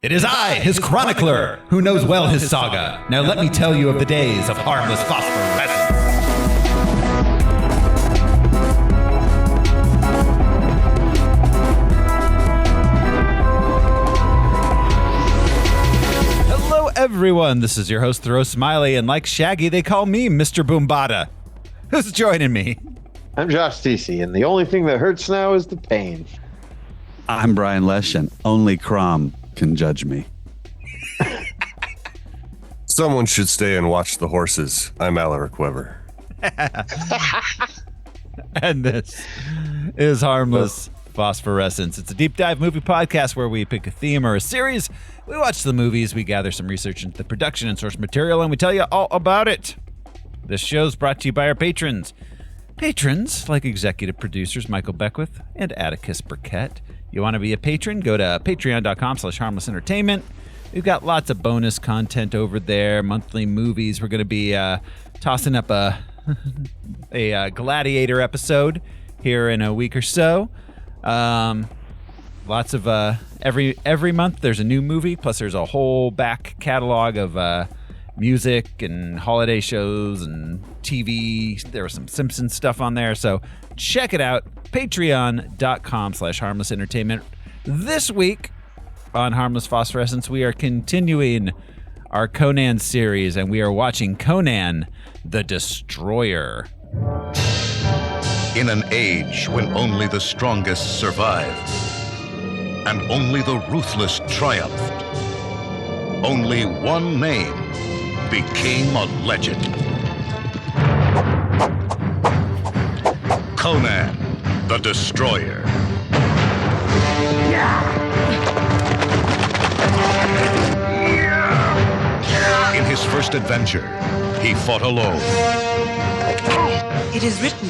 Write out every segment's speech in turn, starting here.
It is I, his chronicler, who knows well his saga. Now let me tell you of the days of Harmless Phosphorescence. Hello, everyone. This is your host, Thoreau Smiley, and like Shaggy, they call me Mr. Boombada. Who's joining me? I'm Josh Stacey, and the only thing that hurts now is the pain. I'm Brian Lesh, and only Crom can judge me. Someone should stay and watch the horses. I'm Alaric Weber. And this is Harmless Phosphorescence. It's a deep dive movie podcast where we pick a theme or a series. We watch the movies, we gather some research into the production and source material, and we tell you all about it. This show's brought to you by our patrons. Patrons like executive producers Michael Beckwith and Atticus Burkett. You want to be a patron? Go to patreon.com/harmlessentertainment. We've got lots of bonus content over there, monthly movies. We're going to be tossing up a Gladiator episode here in a week or so. Lots of every month there's a new movie, plus there's a whole back catalog of music and holiday shows and TV. There was some Simpsons stuff on there, so check it out. Patreon.com/harmlessentertainment. This week on Harmless Phosphorescence, we are continuing our Conan series, and we are watching Conan the Destroyer. In an age when only the strongest survived, and only the ruthless triumphed, only one name became a legend. Conan the Destroyer. In his first adventure, he fought alone. It is written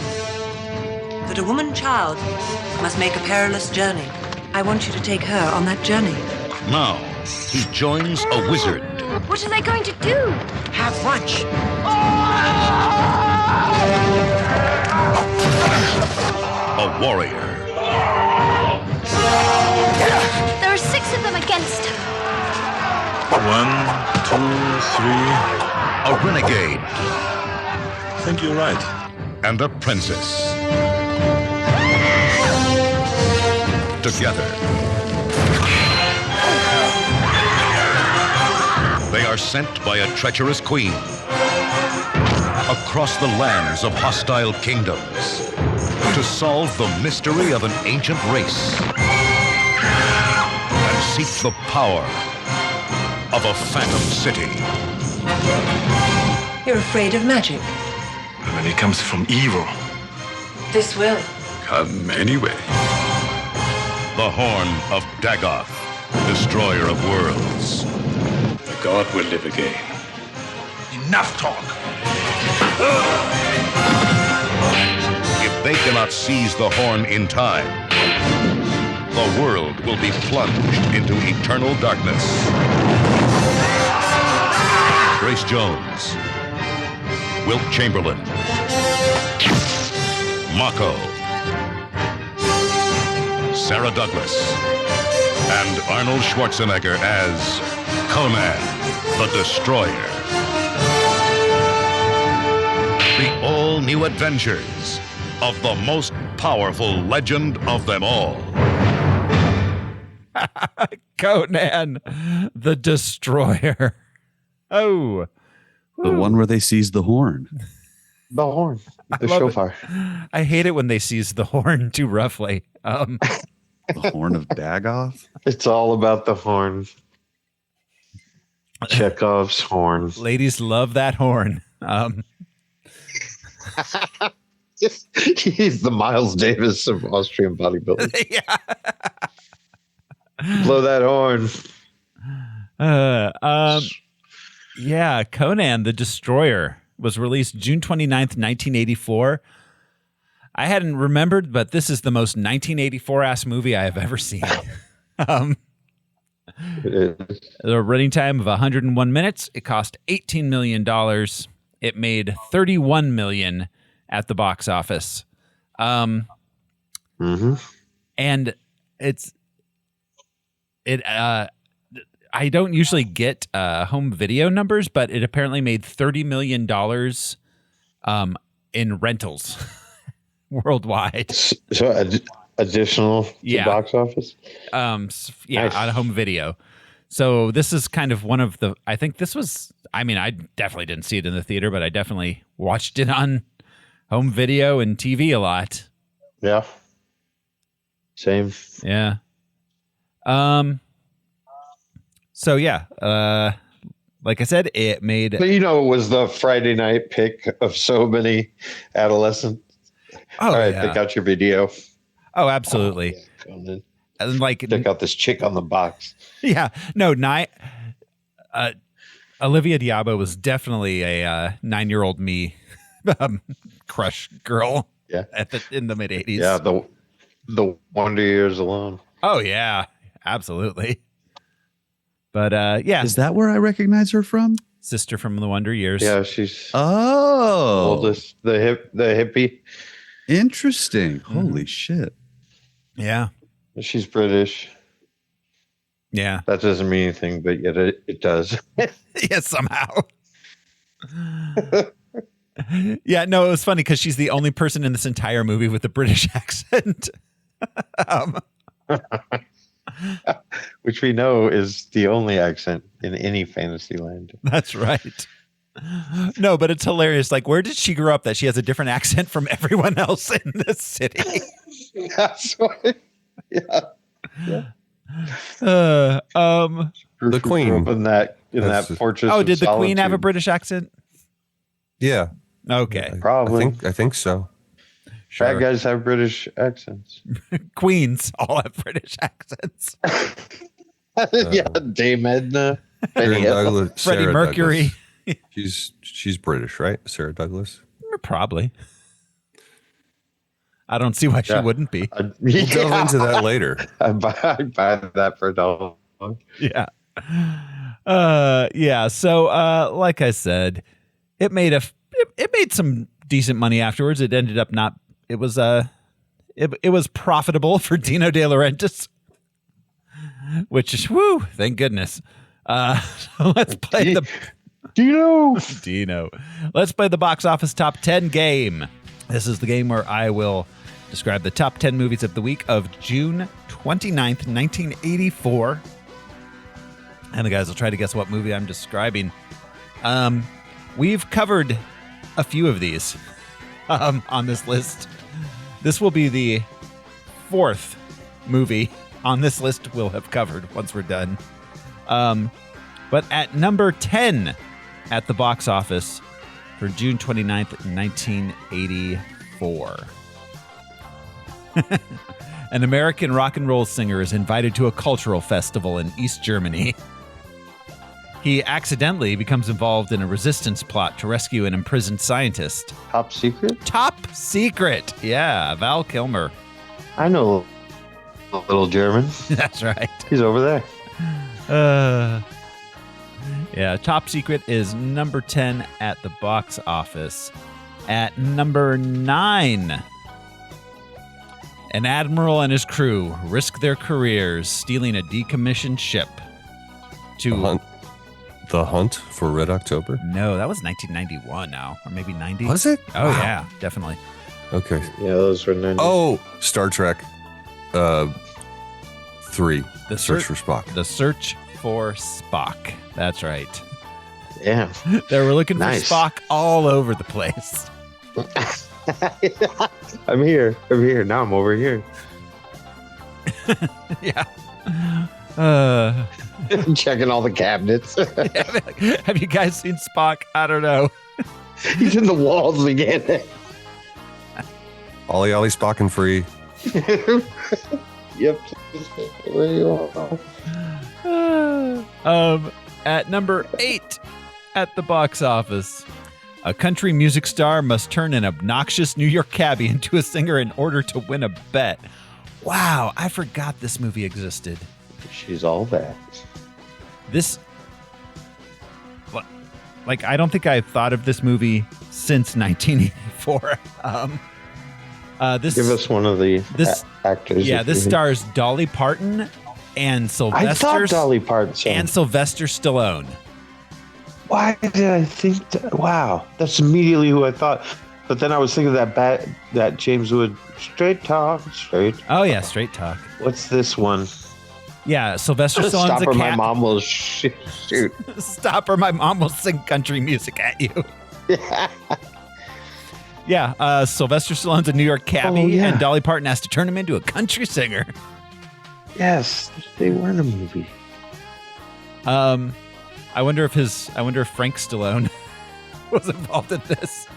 that a woman child must make a perilous journey. I want you to take her on that journey. Now, he joins a wizard. What are they going to do? Have lunch. A warrior. There are 6 of them against her. 1, 2, 3. A renegade. I think you're right. And a princess. Together, they are sent by a treacherous queen across the lands of hostile kingdoms to solve the mystery of an ancient race and seek the power of a phantom city. You're afraid of magic. When it comes from evil, This will. come anyway. The Horn of Dagoth, destroyer of worlds. The god will live again. Enough talk. If they cannot seize the horn in time, the world will be plunged into eternal darkness. Grace Jones, Wilt Chamberlain, Mako, Sarah Douglas, and Arnold Schwarzenegger as Conan the Destroyer. The all-new adventures of the most powerful legend of them all. Conan the Destroyer. Oh. The one where they seize the horn. The horn, the love shofar. I hate it when they seize the horn too roughly. The horn of Dagoth? It's all about the horn. Chekhov's horn. Ladies love that horn. He's the Miles Davis of Austrian bodybuilding. Yeah. Blow that horn. Yeah, Conan the Destroyer was released June 29th, 1984. I hadn't remembered, but this is the most 1984-ass movie I have ever seen. The running time of 101 minutes. It cost $18 million. It made $31 million at the box office. And it's I don't usually get home video numbers, but it apparently made $30 million in rentals worldwide. So additional to box office? Nice. On home video. So this is kind of one of the, I think this was, I mean, I definitely didn't see it in the theater, but I definitely watched it on home video and TV a lot. Yeah. Same. Yeah. So yeah, like I said, it made. But it was the Friday night pick of so many adolescents. Oh, all right, yeah. pick out your video. Oh, absolutely. And like, check out this chick on the box. Yeah, no, Olivia Diabo was definitely a 9-year-old me crush girl. Yeah, in the mid 80s. Yeah, the Wonder Years alone. Oh yeah, absolutely. But yeah, Is that where I recognize her from? Sister from the Wonder Years. Yeah, she's oldest, the hippie. Interesting. Holy shit. Yeah. She's British. Yeah. That doesn't mean anything, but yet it does. Yes, somehow. Yeah, no, it was funny because she's the only person in this entire movie with a British accent. Which we know is the only accent in any fantasy land. That's right. No, but it's hilarious. Like, where did she grow up that she has a different accent from everyone else in this city? That's why. Yeah. The Queen in that fortress. Oh, did the solitude. Queen have a British accent? Yeah. Okay. Probably. I think so. Bad guys have British accents. Queens all have British accents. Yeah, Dame Edna, Sarah Douglas, Freddie Sarah Mercury. Douglas. She's British, right? Sarah Douglas. Probably. I don't see why she wouldn't be. We'll delve into that later. I'd buy that for a dollar. Yeah. Yeah. So, like I said, it made some decent money afterwards. It ended up not. It was it was profitable for Dino De Laurentiis, which is thank goodness. Let's play the Dino. Let's play the box office top 10 game. This is the game where I will describe the top 10 movies of the week of June 29th, 1984. And the guys will try to guess what movie I'm describing. We've covered a few of these on this list. This will be the fourth movie on this list we'll have covered once we're done. But at number 10 at the box office for June 29th, 1984. An American rock and roll singer is invited to a cultural festival in East Germany. He accidentally becomes involved in a resistance plot to rescue an imprisoned scientist. Top Secret? Top Secret. Yeah, Val Kilmer. I know a little German. That's right. He's over there. Yeah, Top Secret is number 10 at the box office. At number 9, an admiral and his crew risk their careers stealing a decommissioned ship. The Hunt for Red October? No, that was 1991 now, or maybe 90. Was it? Oh, wow. Yeah, definitely. Okay. Yeah, those were 90s. Oh, Star Trek 3. The Search for Spock. The Search for Spock. That's right. Yeah. They were looking Nice. for Spock all over the place. I'm here. Now I'm over here. Yeah. Checking all the cabinets. Have you guys seen Spock? I don't know. He's in the walls again. Ollie Ollie Spock and Free. Yep. Where you are. At number 8 at the box office, a country music star must turn an obnoxious New York cabbie into a singer in order to win a bet. Wow, I forgot this movie existed. She's all that. This, like, I don't think I've thought of this movie since 1984. Give us one of the actors. Yeah, this stars Dolly Parton and I Sylvester thought Dolly Parton sang. and Sylvester Stallone. Why did I think that? Wow, that's immediately who I thought. But then I was thinking of that James Wood straight talk. Oh yeah, Straight Talk. What's this one? Yeah, Sylvester Stallone's Stop a or cat. my mom will shoot. Stop or my mom will sing country music at you. Yeah, Sylvester Stallone's a New York cabbie, Oh, yeah. and Dolly Parton has to turn him into a country singer. Yes, they were in a movie. I wonder if Frank Stallone was involved in this.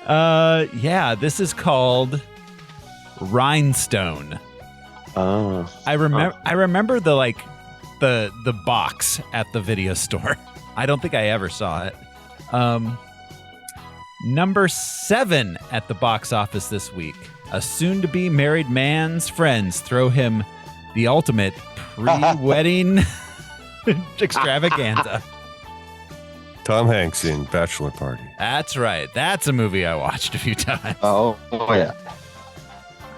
Yeah, this is called Rhinestone. Oh, I remember the box at the video store. I don't think I ever saw it. Number 7 at the box office this week. A soon-to-be married man's friends throw him the ultimate pre-wedding extravaganza. Tom Hanks in Bachelor Party. That's right. That's a movie I watched a few times. oh yeah.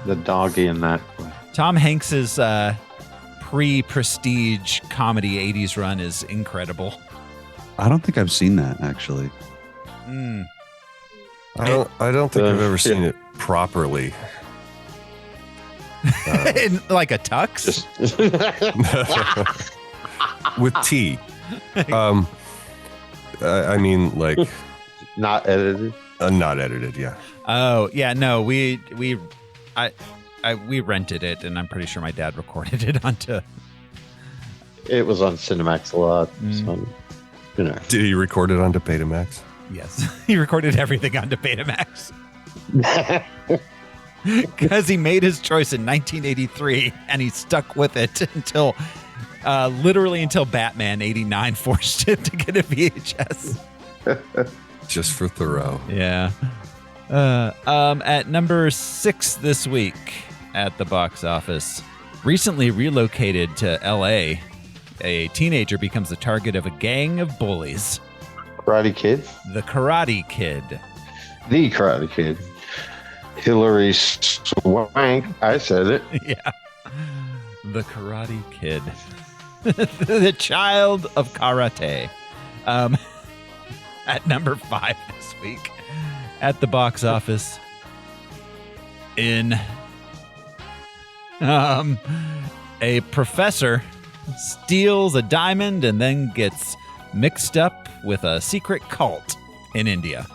The doggy in that. Tom Hanks's pre-prestige comedy 80s run is incredible. I don't think I've seen that actually. I don't think I've ever seen it properly. In like a tux? With tea. I mean, like, Not edited. not edited, yeah. Oh, yeah, no, we rented it, and I'm pretty sure my dad recorded it onto. It was on Cinemax a lot. So, you know. Did he record it onto Betamax? Yes, he recorded everything onto Betamax because he made his choice in 1983, and he stuck with it until literally until Batman '89 forced it to get a VHS. Just for Thoreau. Yeah. At number 6 this week at the box office, recently relocated to LA, a teenager becomes the target of a gang of bullies. Karate Kid. The Karate Kid. The Karate Kid. Hillary Swank. I said it. Yeah. The Karate Kid. The child of karate. At number 5 this week at the box office in a professor steals a diamond and then gets mixed up with a secret cult in India.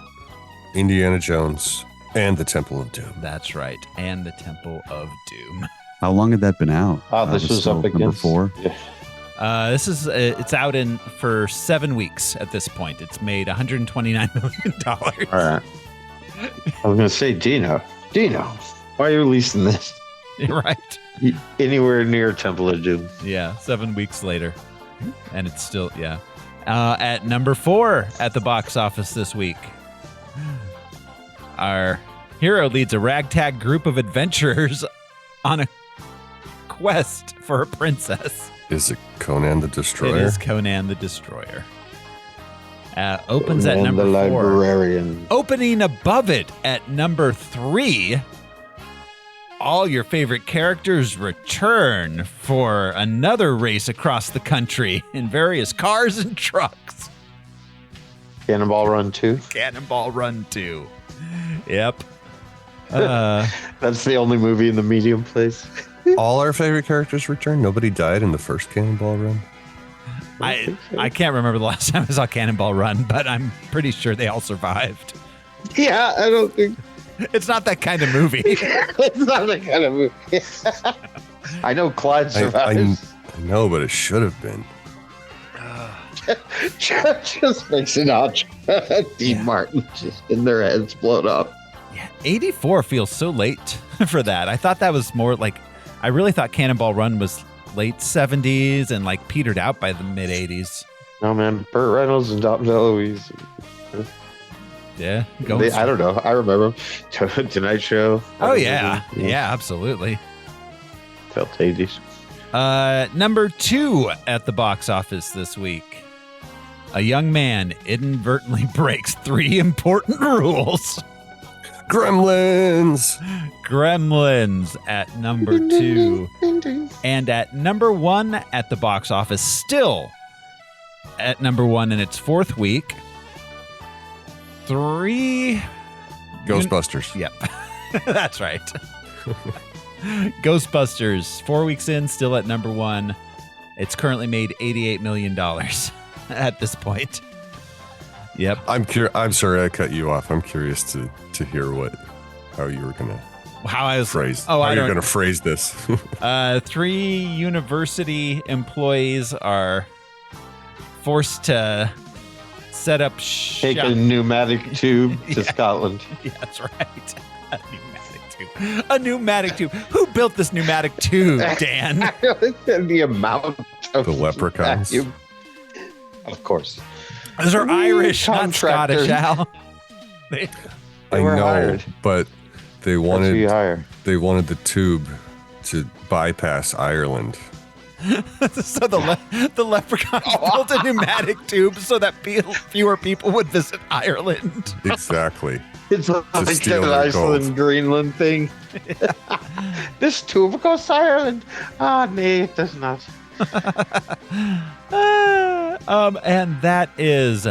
Indiana Jones and the Temple of Doom. That's right. And the Temple of Doom. How long had that been out? This was still up number against 4. Yeah. This is it's out for 7 weeks at this point. It's made $129 million. All right. I was going to say, Dino, why are you releasing this? Right. Anywhere near Temple of Doom? Yeah, 7 weeks later. And it's still, yeah. At number 4 at the box office this week, our hero leads a ragtag group of adventurers on a quest for a princess. Is it Conan the Destroyer? It is Conan the Destroyer. Opens at And number the 4. librarian. Opening above it at number 3, all your favorite characters return for another race across the country in various cars and trucks. Cannonball Run 2. Cannonball Run 2. Yep. That's the only movie in the medium place. All our favorite characters return? Nobody died in the first Cannonball Run? I can't remember the last time I saw Cannonball Run, but I'm pretty sure they all survived. Yeah, I don't think It's not that kind of movie. it's not that kind of movie. I know Clyde I survives. know, but it should have been. Just makes it out. Dean Martin just in their heads blown up. Yeah, 84 feels so late for that. I thought that was more like, I really thought Cannonball Run was late 70s and like petered out by the mid 80s. No, man. Burt Reynolds and Dom DeLuise. Yeah. I don't know. I remember them. Tonight Show. Oh, yeah. Yeah, absolutely. Felt 80s. Number 2 at the box office this week. A young man inadvertently breaks 3 important rules. Gremlins. Gremlins at number 2. And at number 1 at the box office, still at number 1 in its 4th week, 3... Ghostbusters. Yep. That's right. Ghostbusters, 4 weeks in, still at number 1. It's currently made $88 million at this point. Yep. I'm sorry I cut you off. I'm curious to hear how you were gonna phrase. Oh, how you're gonna phrase this. 3 university employees are forced to set up Take a pneumatic tube to Scotland. Yeah, that's right. A pneumatic tube. Who built this pneumatic tube, Dan? The amount of The leprechauns. vacuum. Of course. Those are Irish, not Contractors. Scottish, Al. I were know, hired. but they That's who you wanted hire. the tube to bypass Ireland. So the leprechauns built a pneumatic tube so that fewer people would visit Ireland. Exactly. It's like steal an their Iceland, gold. Greenland thing. This tube goes to Ireland. No, it does not. And that is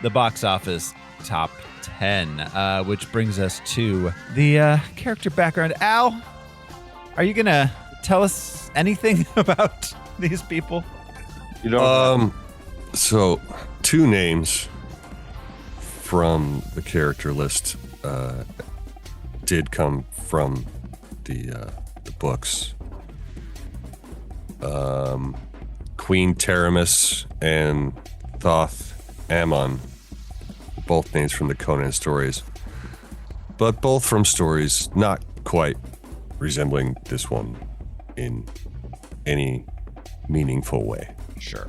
the box office top 10, which brings us to the character background. Al, are you gonna tell us anything about these people? You don't. So 2 names from the character list did come from the books. Queen Teramis and Thoth Ammon, both names from the Conan stories, but both from stories not quite resembling this one in any meaningful way. Sure.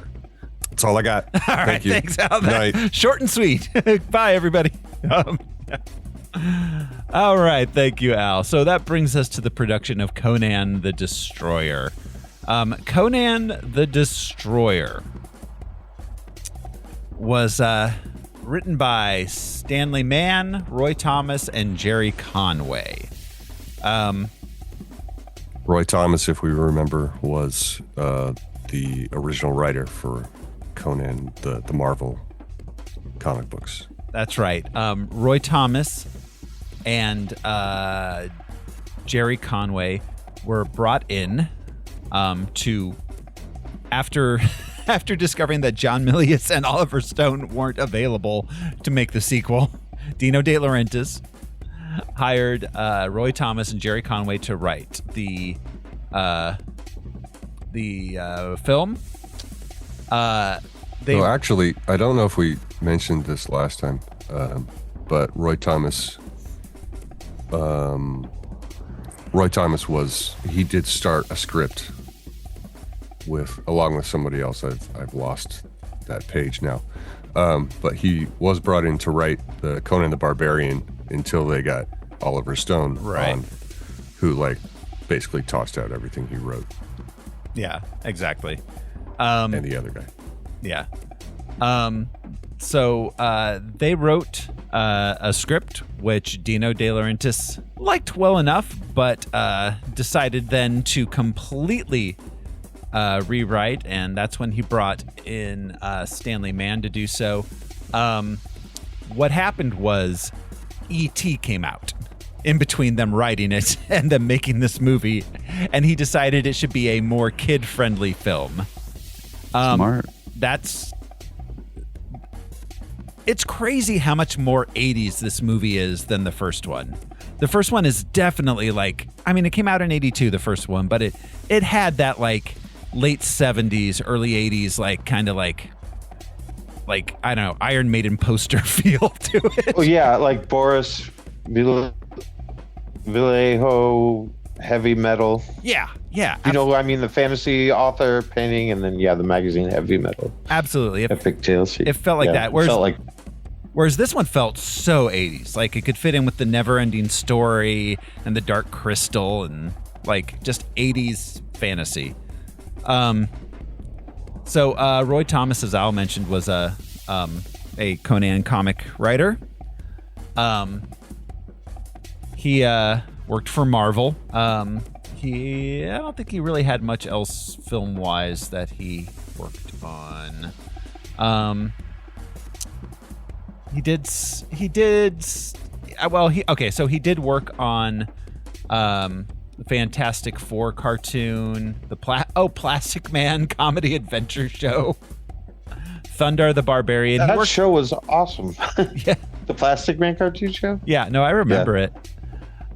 That's all I got. All right, Thank you. thanks, Al. Night. Short and sweet. Bye, everybody. All right, thank you, Al. So that brings us to the production of Conan the Destroyer. Conan the Destroyer was written by Stanley Mann, Roy Thomas, and Jerry Conway. Roy Thomas, if we remember, was the original writer for Conan, the Marvel comic books. That's right. Roy Thomas and Jerry Conway were brought in to after discovering that John Milius and Oliver Stone weren't available to make the sequel. Dino De Laurentiis hired Roy Thomas and Jerry Conway to write the film. Well, actually, I don't know if we mentioned this last time, but Roy Thomas he did start a script along with somebody else. I've lost that page now, but he was brought in to write the Conan the Barbarian until they got Oliver Stone on, who basically tossed out everything he wrote. Yeah, exactly. And the other guy. Yeah. So they wrote a script which Dino De Laurentiis liked well enough, but decided then to completely rewrite, and that's when he brought in Stanley Mann to do so. What happened was E.T. came out in between them writing it and them making this movie, and he decided it should be a more kid-friendly film. Smart. It's crazy how much more 80s this movie is than the first one. The first one is definitely it came out in 82, the first one, but it had that late 70s, early 80s, I don't know, Iron Maiden poster feel to it. Oh yeah, like Boris Vallejo, heavy metal. Yeah. You know, the fantasy author painting, and then the magazine heavy metal. Absolutely. Epic tales. It felt like that. Whereas this one felt so 80s. It could fit in with the Never-Ending Story and the Dark Crystal and just 80s fantasy. So Roy Thomas, as Al mentioned, was a Conan comic writer. He worked for Marvel. I don't think he really had much else film-wise that he worked on. He did work on the Fantastic Four cartoon, the Plastic Man comedy adventure show, Thundar the Barbarian. That show was awesome. Yeah. The Plastic Man cartoon show? Yeah, no, I remember it.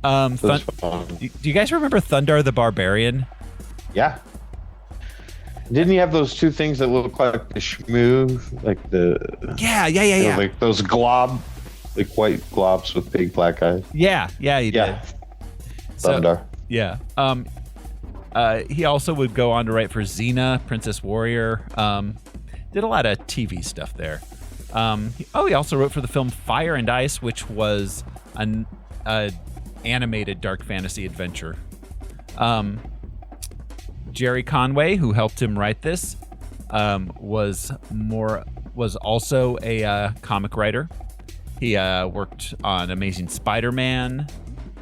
It was fun. Do you guys remember Thundar the Barbarian? Yeah. Didn't he have those two things that look like the shmoo? Like the... Yeah. Like those white globs with big black eyes. Yeah, he did. Thundar. Yeah. He also would go on to write for Xena, Princess Warrior. Did a lot of TV stuff there. He also wrote for the film Fire and Ice, which was an animated dark fantasy adventure. Jerry Conway, who helped him write this, was also a comic writer. He worked on Amazing Spider-Man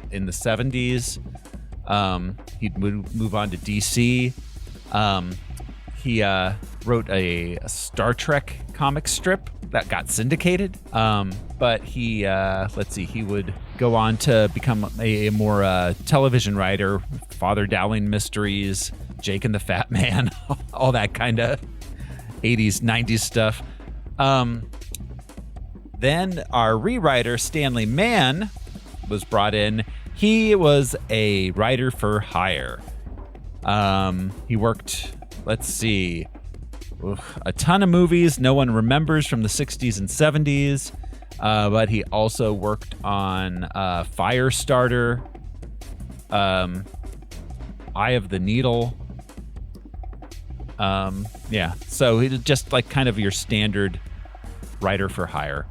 in the 70s. He'd move on to DC. He wrote a Star Trek comic strip that got syndicated. But he would go on to become a more television writer, Father Dowling Mysteries, Jake and the Fat Man, all that kind of 80s, 90s stuff. Then our rewriter, Stanley Mann, was brought in. He was a writer for hire. He worked, a ton of movies no one remembers from the 60s and 70s, but he also worked on Firestarter, Eye of the Needle. So he's just like kind of your standard writer for hire.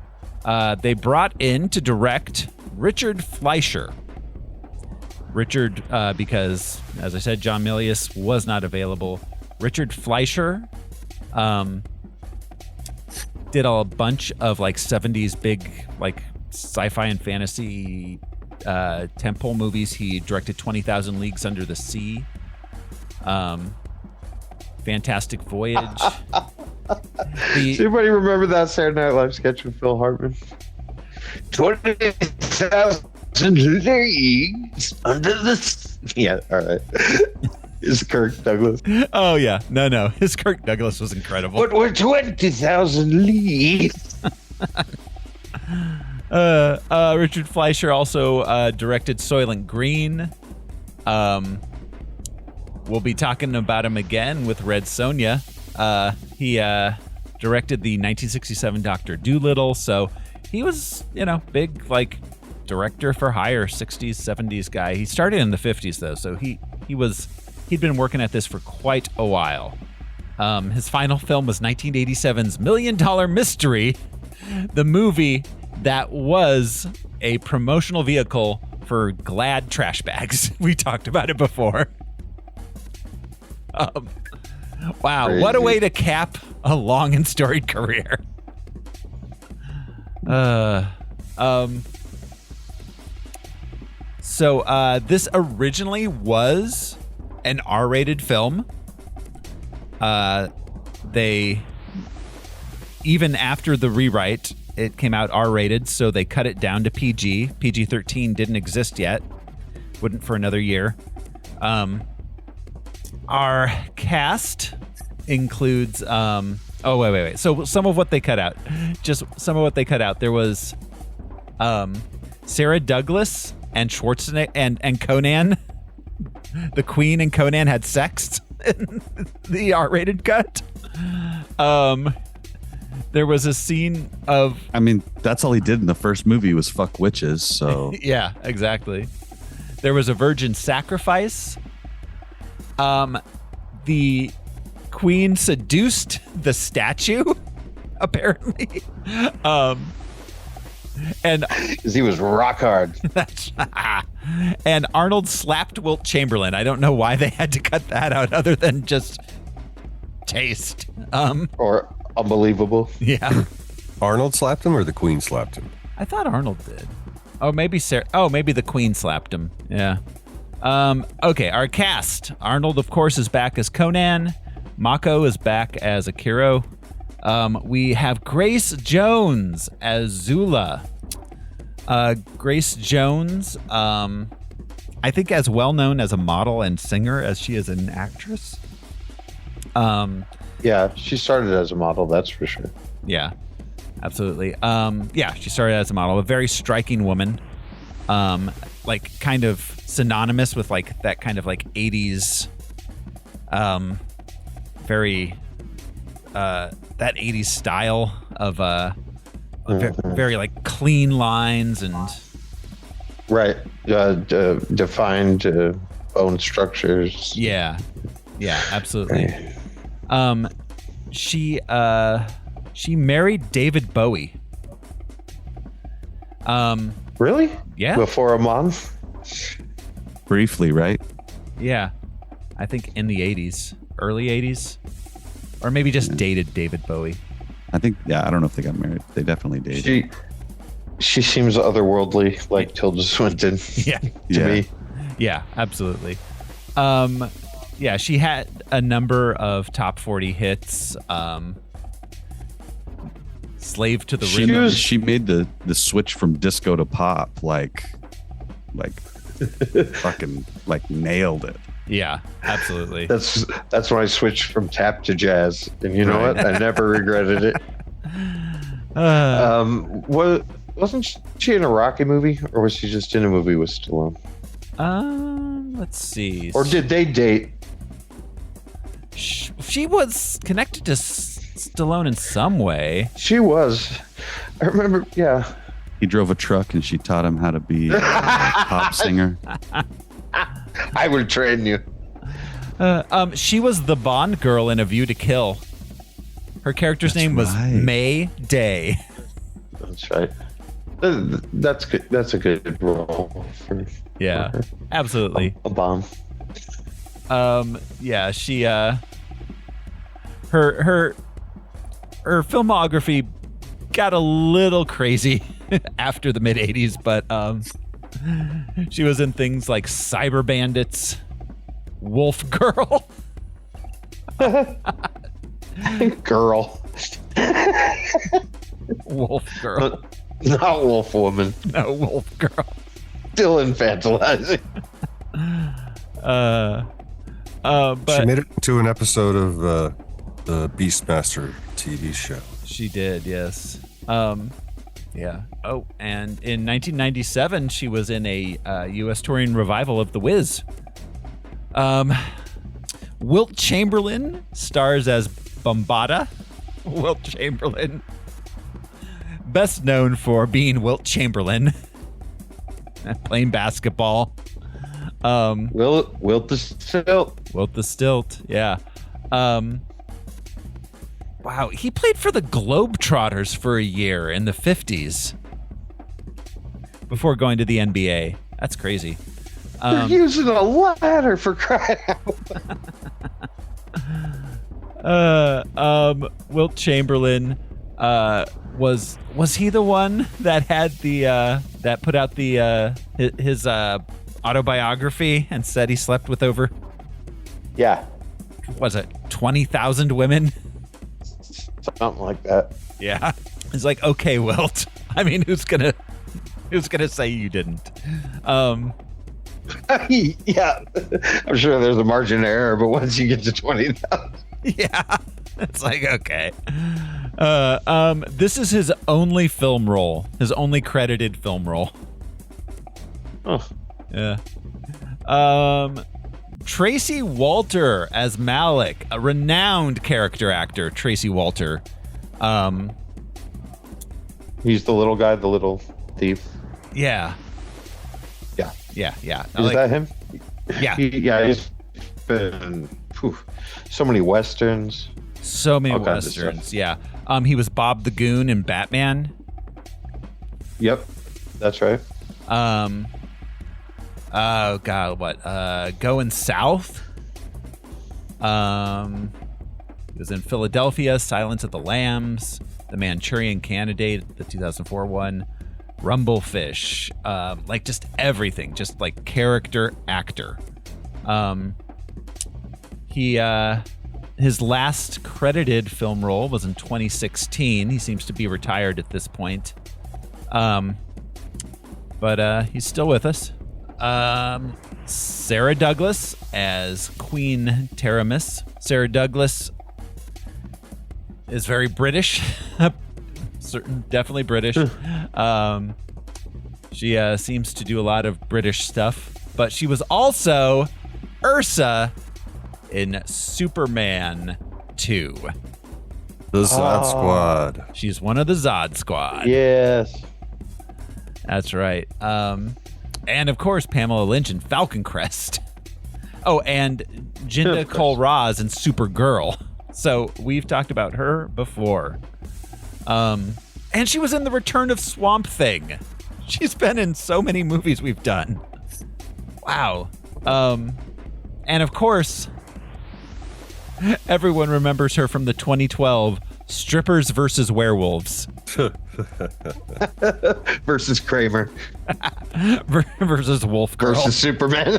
They brought in to direct Richard Fleischer. Richard, because, as I said, John Milius was not available. Richard Fleischer did a bunch of 70s big sci-fi and fantasy tentpole movies. He directed 20,000 Leagues Under the Sea, Fantastic Voyage. Does anybody remember that Saturday Night Live sketch with Phil Hartman? 20,000 leagues under the sea. Yeah, all right. Is Kirk Douglas. Oh, yeah. No. His Kirk Douglas was incredible. But we're 20,000 leagues. Richard Fleischer also directed Soylent Green. We'll be talking about him again with Red Sonja. He directed the 1967 Dr. Dolittle, so he was, big, director for hire, 60s, 70s guy. He started in the 50s, though, so he'd been working at this for quite a while. His final film was 1987's $1 Million Mystery, the movie that was a promotional vehicle for Glad trash bags. We talked about it before. Wow, crazy. What a way to cap a long and storied career. So this originally was an R-rated film. They, even after the rewrite, it came out R-rated, so they cut it down to PG. PG-13 didn't exist yet. Wouldn't for another year. Our cast includes wait. So some of what they cut out. There was Sarah Douglas and Schwarzenegger and Conan. The Queen and Conan had sex in the R-rated cut. There was a scene of... I mean, that's all he did in the first movie was fuck witches, so... Yeah, exactly. There was a virgin sacrifice. The Queen seduced the statue, apparently. And because he was rock hard. And Arnold slapped Wilt Chamberlain. I don't know why they had to cut that out other than just taste. Or unbelievable. Yeah. Arnold slapped him or the Queen slapped him? I thought Arnold did. Oh, maybe Sarah. Oh, maybe the Queen slapped him. Yeah. Okay, our cast. Arnold, of course, is back as Conan. Mako is back as Akiro. We have Grace Jones as Zula. Grace Jones, I think as well known as a model and singer as she is an actress. Yeah, she started as a model, that's for sure. Yeah, absolutely. Yeah, she started as a model. A very striking woman. Like kind of synonymous with like that kind of like 80s, very, that 80s style of, very like clean lines and right, defined bone structures. Yeah, absolutely. She married David Bowie. Really? Yeah. Before a month? Briefly, right? Yeah, I think in the 80s, early 80s, or maybe just dated David Bowie. I think, I don't know if they got married. They definitely dated. She seems otherworldly, like Tilda Swinton. Yeah. to me. Yeah, absolutely. Yeah, she had a number of top 40 hits. Slave to the Rhythm. She made the switch from disco to pop, like fucking like nailed it. Yeah, absolutely. That's when I switched from tap to jazz, and you know what? I never regretted it. Wasn't she in a Rocky movie, or was she just in a movie with Stallone? Let's see. Or did they date? She was connected to Stallone in some way. She was. I remember. Yeah. He drove a truck, and she taught him how to be a pop singer. I would train you. She was the Bond girl in A View to Kill. Her character's name was May Day. That's right. That's good. That's a good role for her. Absolutely. A bomb. Yeah, she her filmography got a little crazy after the mid 80s, but she was in things like Cyber Bandits, Wolf Girl. Girl. Wolf Girl. Not Wolf Woman. No, Wolf Girl. Still infantilizing. But she made it to an episode of the Beastmaster TV show. She did, yes. Yeah. Oh, and in 1997, she was in a U.S. touring revival of The Wiz. Wilt Chamberlain stars as Bombada. Wilt Chamberlain, best known for being Wilt Chamberlain, playing basketball. Wilt the Stilt. Wilt the Stilt, yeah. Wow, he played for the Globetrotters for a year in the 50s before going to the NBA. That's crazy. They're using a ladder for crying out. Wilt Chamberlain was he the one that had the that put out the his autobiography and said he slept with over was it 20,000 women? Something like that. Yeah. It's like, okay, Wilt. I mean, who's gonna say you didn't? Yeah, I'm sure there's a margin of error, but once you get to 20,000, yeah, it's like, okay. This is his only film role, his only credited film role. Oh, yeah. Tracy Walter as Malik, a renowned character actor. Tracy Walter. he's the little guy, the little thief. Yeah. Yeah. Is that him? Yeah. He's been so many westerns. So many All kinds of westerns. stuff. Yeah. He was Bob the Goon in Batman. Yep, that's right. Oh God, what? Going South. He was in Philadelphia, Silence of the Lambs, The Manchurian Candidate, the 2004 one. Rumblefish, like just everything, just like character actor. His last credited film role was in 2016. He seems to be retired at this point. But he's still with us. Sarah Douglas as Queen Taramis. Sarah Douglas is very British. Definitely British. She seems to do a lot of British stuff, but she was also Ursa in Superman 2. The Zod Squad. She's one of the Zod Squad. Yes. That's right. And of course, Pamela Lynch in Falcon Crest. Oh, and Jinda Kol-Raz in Supergirl. So we've talked about her before. And she was in The Return of Swamp Thing. She's been in so many movies we've done. Wow. And of course, everyone remembers her from the 2012 Strippers versus Werewolves. Versus Kramer. Versus Wolf Girl. Versus Superman.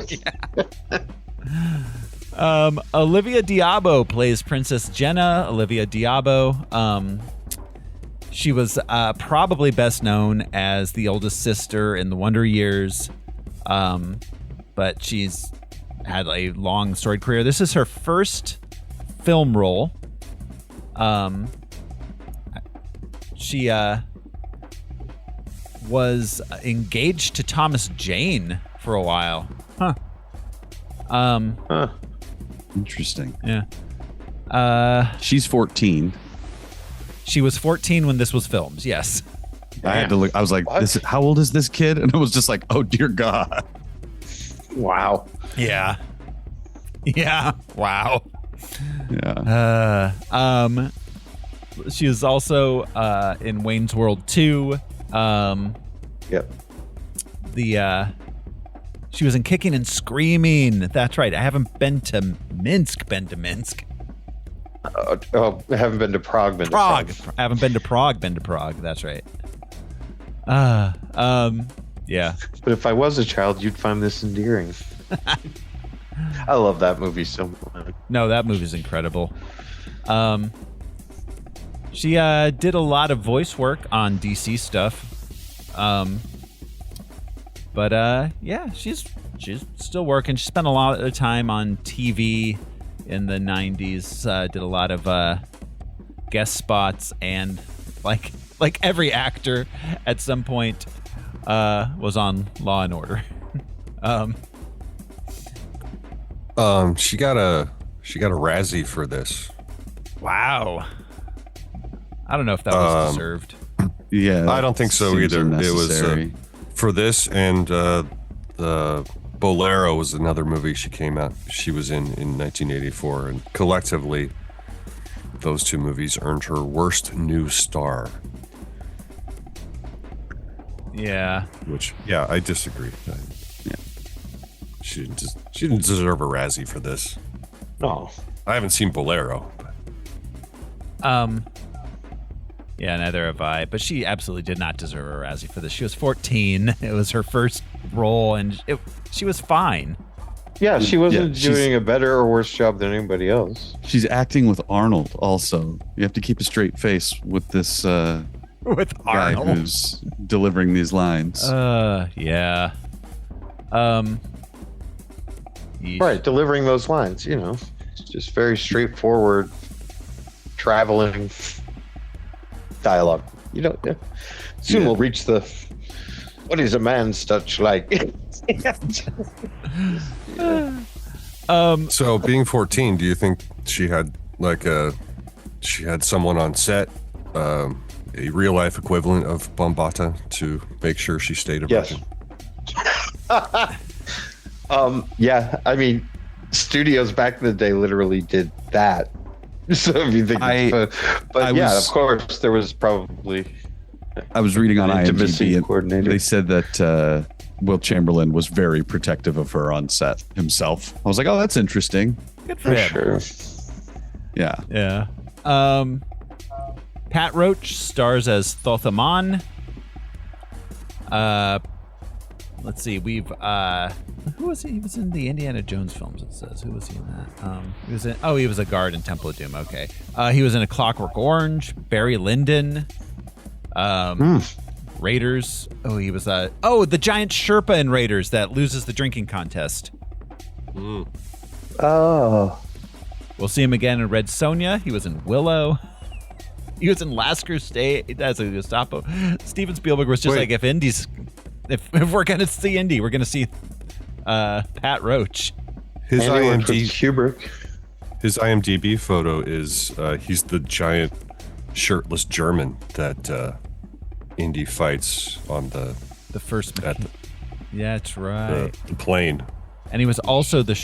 Olivia d'Abo plays Princess Jenna. Olivia d'Abo. She was probably best known as the oldest sister in The Wonder Years. But she's had a long storied career. This is her first film role. She was engaged to Thomas Jane for a while. Interesting. Yeah. She's 14. She was 14 when this was filmed. Yes. I had to look. I was like, how old is this kid? And I was just like, oh, dear God. Wow. Yeah. Yeah. Wow. Yeah. She was also in Wayne's World 2. Yep. She was in Kicking and Screaming. That's right. I haven't been to Minsk. I haven't been to Prague. Prague. I haven't been to Prague. That's right. Yeah. But if I was a child, you'd find this endearing. I love that movie so much. No, that movie's incredible. She did a lot of voice work on DC stuff. But yeah, she's still working. She spent a lot of time on TV in the 90s. Did a lot of guest spots, and like every actor at some point was on Law and Order. She got a Razzie for this. Wow. I don't know if that was deserved. Yeah, I don't think so either. It was for this, and the Bolero was another movie she was in 1984, and collectively those two movies earned her worst new star. Yeah. Which, yeah, I disagree. She didn't deserve a Razzie for this. No. I haven't seen Bolero. Yeah, neither have I. But she absolutely did not deserve a Razzie for this. She was 14. It was her first role, and she was fine. Yeah, she wasn't doing a better or worse job than anybody else. She's acting with Arnold also. You have to keep a straight face with this with guy Arnold who's delivering these lines. Yeah. Right, delivering those lines, it's just very straightforward, traveling dialogue. Soon we'll reach the what is a man's touch like? So being 14, do you think she had someone on set, a real life equivalent of Bombata to make sure she stayed a virgin? Yeah, I mean, studios back in the day literally did that. So if you think, of course, there was probably. I was reading on IMDb, coordinator. They said that Will Chamberlain was very protective of her on set himself. I was like, oh, that's interesting. Good for him. Sure. Yeah. Yeah. Pat Roach stars as Thothaman. Let's see. We've who was he? He was in the Indiana Jones films. It says. Who was he in that? He was a guard in Temple of Doom. Okay. He was in A Clockwork Orange. Barry Lyndon. Raiders. Oh, he was the giant Sherpa in Raiders that loses the drinking contest. Oh. We'll see him again in Red Sonja. He was in Willow. He was in Last Crusade as a Gestapo. Steven Spielberg was just if we're gonna see Indy, we're gonna see Pat Roach. His His IMDb photo is he's the giant shirtless German that Indy fights on the first. Yeah, that's right. The plane. And he was also the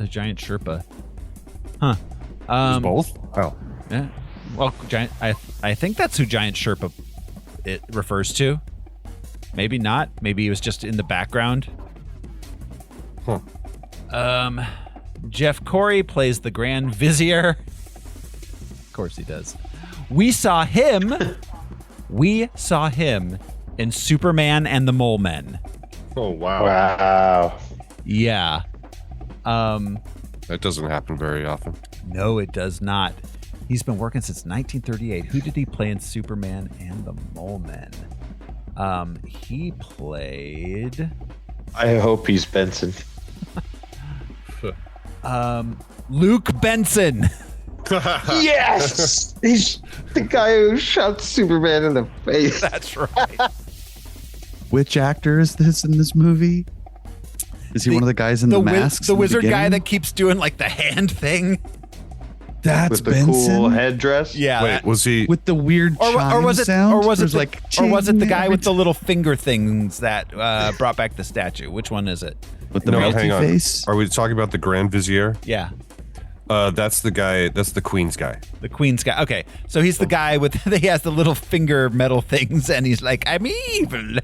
giant Sherpa. Huh. Both? Oh. Yeah. Well, giant. I think that's who Giant Sherpa it refers to. Maybe not. Maybe he was just in the background. Huh. Jeff Corey plays the Grand Vizier. Of course he does. We saw him in Superman and the Mole Men. Oh, wow. Wow. Yeah. That doesn't happen very often. No, it does not. He's been working since 1938. Who did he play in Superman and the Mole Men? He played... I hope he's Benson. Luke Benson. Yes! He's the guy who shot Superman in the face. That's right. Which actor is this in this movie? Is he one of the guys in the masks? The wizard guy that keeps doing like the hand thing. That's with the Benson? cool headdress. Yeah. Wait, was he with the weird or was it sound? or was it the guy with the the little finger things that brought back the statue? Which one is it? with the melty face? Are we talking about the Grand Vizier? Yeah. That's the guy. That's the Queen's guy. The Queen's guy. Okay, so he's the guy with he has the little finger metal things, and he's like, "I'm evil."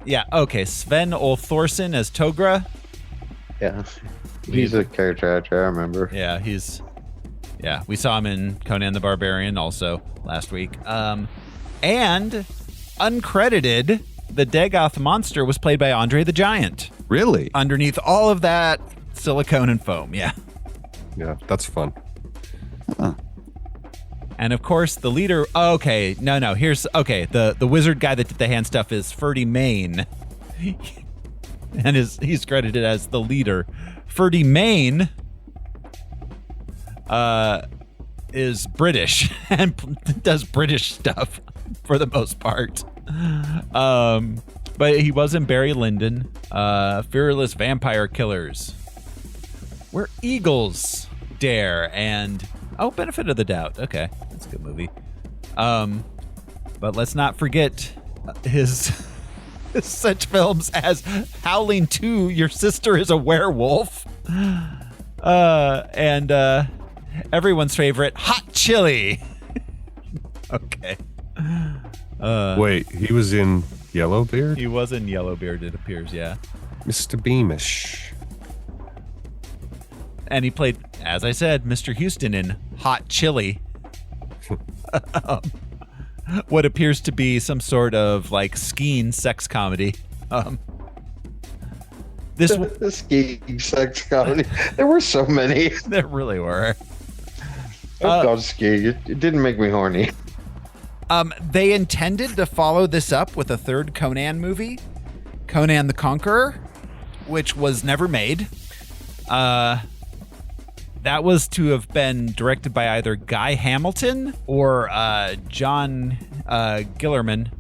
Yeah. Okay. Sven Olthorsen as Togra. Yeah. He's a character actor, I remember. Yeah, we saw him in Conan the Barbarian also last week. And uncredited, the Dagoth monster was played by Andre the Giant. Really? Underneath all of that silicone and foam, yeah. Yeah, that's fun. Huh. And of course, the leader. Okay, no. The wizard guy that did the hand stuff is Ferdy Mayne, and he's credited as the leader. Ferdy Mayne is British and does British stuff for the most part. But he was in Barry Lyndon, Fearless Vampire Killers, Where Eagles Dare, and Benefit of the Doubt. Okay, that's a good movie. But let's not forget his such films as Howling 2, Your Sister is a Werewolf, and everyone's favorite, Hot Chili. Okay. Wait, he was in Yellowbeard? He was in Yellowbeard, it appears, yeah. Mr. Beamish. And he played, as I said, Mr. Houston in Hot Chili. What appears to be some sort of like skiing sex comedy. This the skiing sex comedy. There were so many. There really were. I love skiing. It didn't make me horny. They intended to follow this up with a third Conan movie, Conan the Conqueror, which was never made. That was to have been directed by either Guy Hamilton or John Gillerman.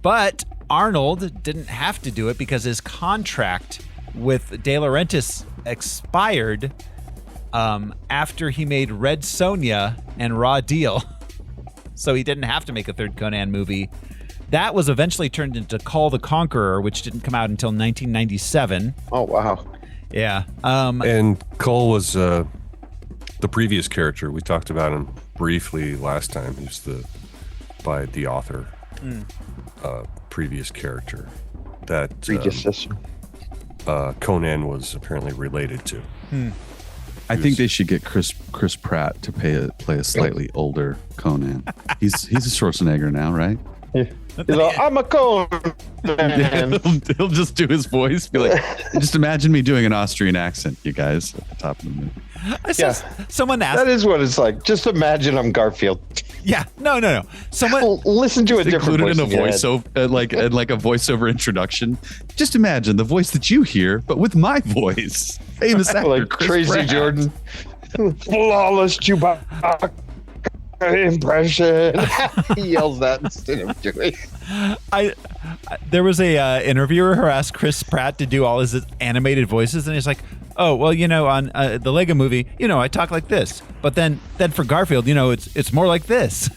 But Arnold didn't have to do it because his contract with De Laurentiis expired after he made Red Sonja and Raw Deal. So he didn't have to make a third Conan movie. That was eventually turned into Call the Conqueror, which didn't come out until 1997. Oh, wow. Yeah. And Cole was the previous character. We talked about him briefly last time. He was by the author, previous character that Predecessor. Conan was apparently related to. I think they should get Chris Pratt to play a slightly older Conan. He's a Schwarzenegger now, right? He's like, I'm a Conan. He'll just do his voice. Be like, just imagine me doing an Austrian accent, you guys, at the top of the movie. I saw someone asked. That is what it's like. Just imagine I'm Garfield. Yeah, no. Someone listen to a different voice in a voiceover, like a voiceover introduction. Just imagine the voice that you hear, but with my voice. Famous actor like Chris Tracy Pratt. Jordan, flawless Chewbacca impression. He yells that instead of doing. There was a interviewer who asked Chris Pratt to do all his animated voices, and he's like, "Oh, well, on the Lego Movie, I talk like this, but then for Garfield, it's more like this."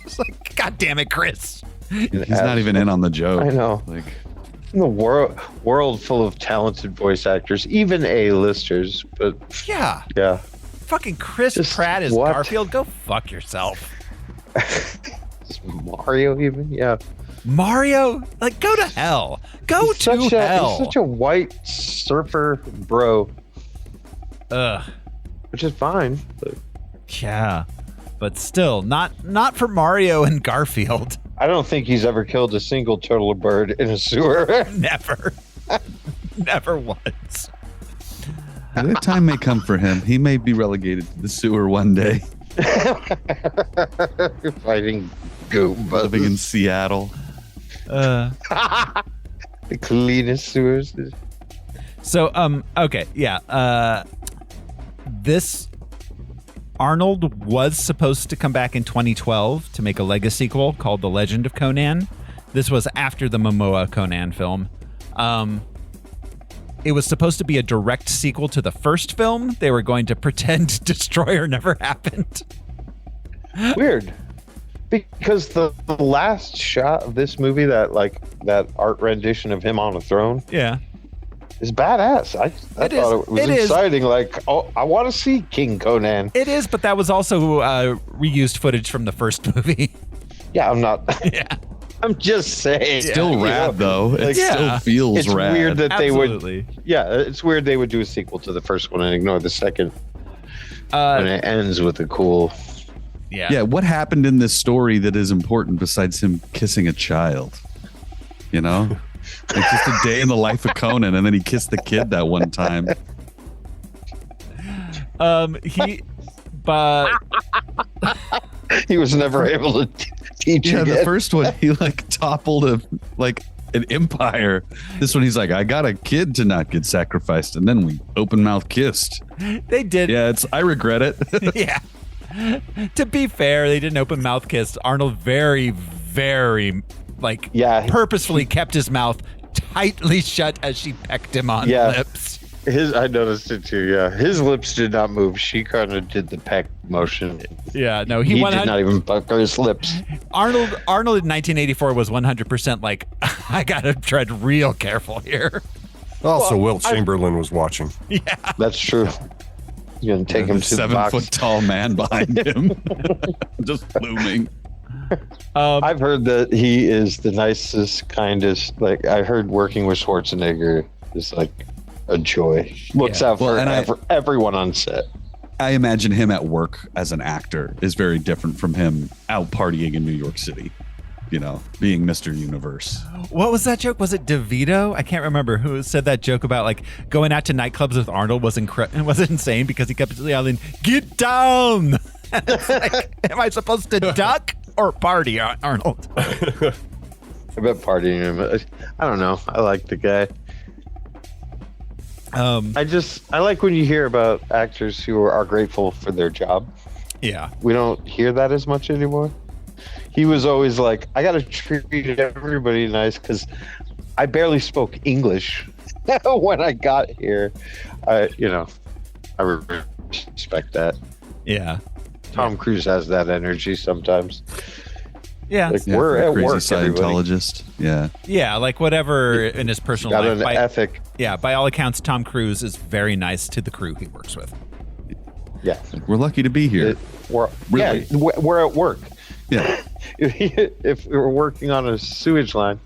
It's like, God damn it, Chris! He's not even in on the joke. I know. Like, in the world full of talented voice actors, even A-listers, but yeah, fucking Chris Pratt is Garfield. Go fuck yourself. Is Mario even? Yeah. Mario? Like, go to hell. Go to hell. He's such a white surfer bro. Ugh. Which is fine. But. Yeah. But still, not for Mario and Garfield. I don't think he's ever killed a single turtle or bird in a sewer. Never. Never once. That time may come for him. He may be relegated to the sewer one day. Fighting goop bugs. Living in Seattle. The cleanest sewers. So, okay, yeah. This Arnold was supposed to come back in 2012 to make a Lego sequel called The Legend of Conan. This was after the Momoa Conan film. It was supposed to be a direct sequel to the first film. They were going to pretend Destroyer never happened. Weird. Because the last shot of this movie, that art rendition of him on a throne, is badass. I thought it was exciting. Like, oh, I want to see King Conan. It is, but that was also reused footage from the first movie. Yeah, I'm not. Yeah. I'm just saying. Still rad, though. It still feels rad. It's weird that Absolutely. they would. Yeah, it's weird they would do a sequel to the first one and ignore the second. When it ends with a cool. Yeah, what happened in this story that is important besides him kissing a child? Like just a day in the life of Conan, and then he kissed the kid that one time. He was never able to teach. Yeah, again. the first one he toppled an empire. This one he's like, I got a kid to not get sacrificed, and then we open mouth kissed. They did. Yeah, I regret it. Yeah. To be fair, they didn't open mouth kiss. Arnold very, very purposefully kept his mouth tightly shut as she pecked him on the lips. I noticed it too. Yeah, his lips did not move. She kind of did the peck motion. Yeah, no, he did not even pucker his lips. Arnold in 1984 was 100% like, I gotta tread real careful here. Also, Wilt Chamberlain was watching. Yeah, that's true. You're gonna take him to the box. 7 foot tall man behind him, just looming. I've heard that he is the nicest, kindest. Like, I heard working with Schwarzenegger is like a joy. Looks out for everyone on set. I imagine him at work as an actor is very different from him out partying in New York City. Being Mr. Universe. What was that joke? Was it DeVito? I can't remember who said that joke about like going out to nightclubs with Arnold was insane because he kept yelling, "Get down!" It's like, am I supposed to duck or party, Arnold? I bet partying him. I don't know. I like the guy. I like when you hear about actors who are grateful for their job. Yeah. We don't hear that as much anymore. He was always like, I got to treat everybody nice because I barely spoke English when I got here. I respect that. Yeah. Tom Cruise has that energy sometimes. Yeah. Like, we're at crazy work, Scientologist. everybody. Yeah, like whatever in his personal life. Got an ethic. Yeah, by all accounts, Tom Cruise is very nice to the crew he works with. Yeah. We're lucky to be here. We're at work. Yeah. If we're working on a sewage line,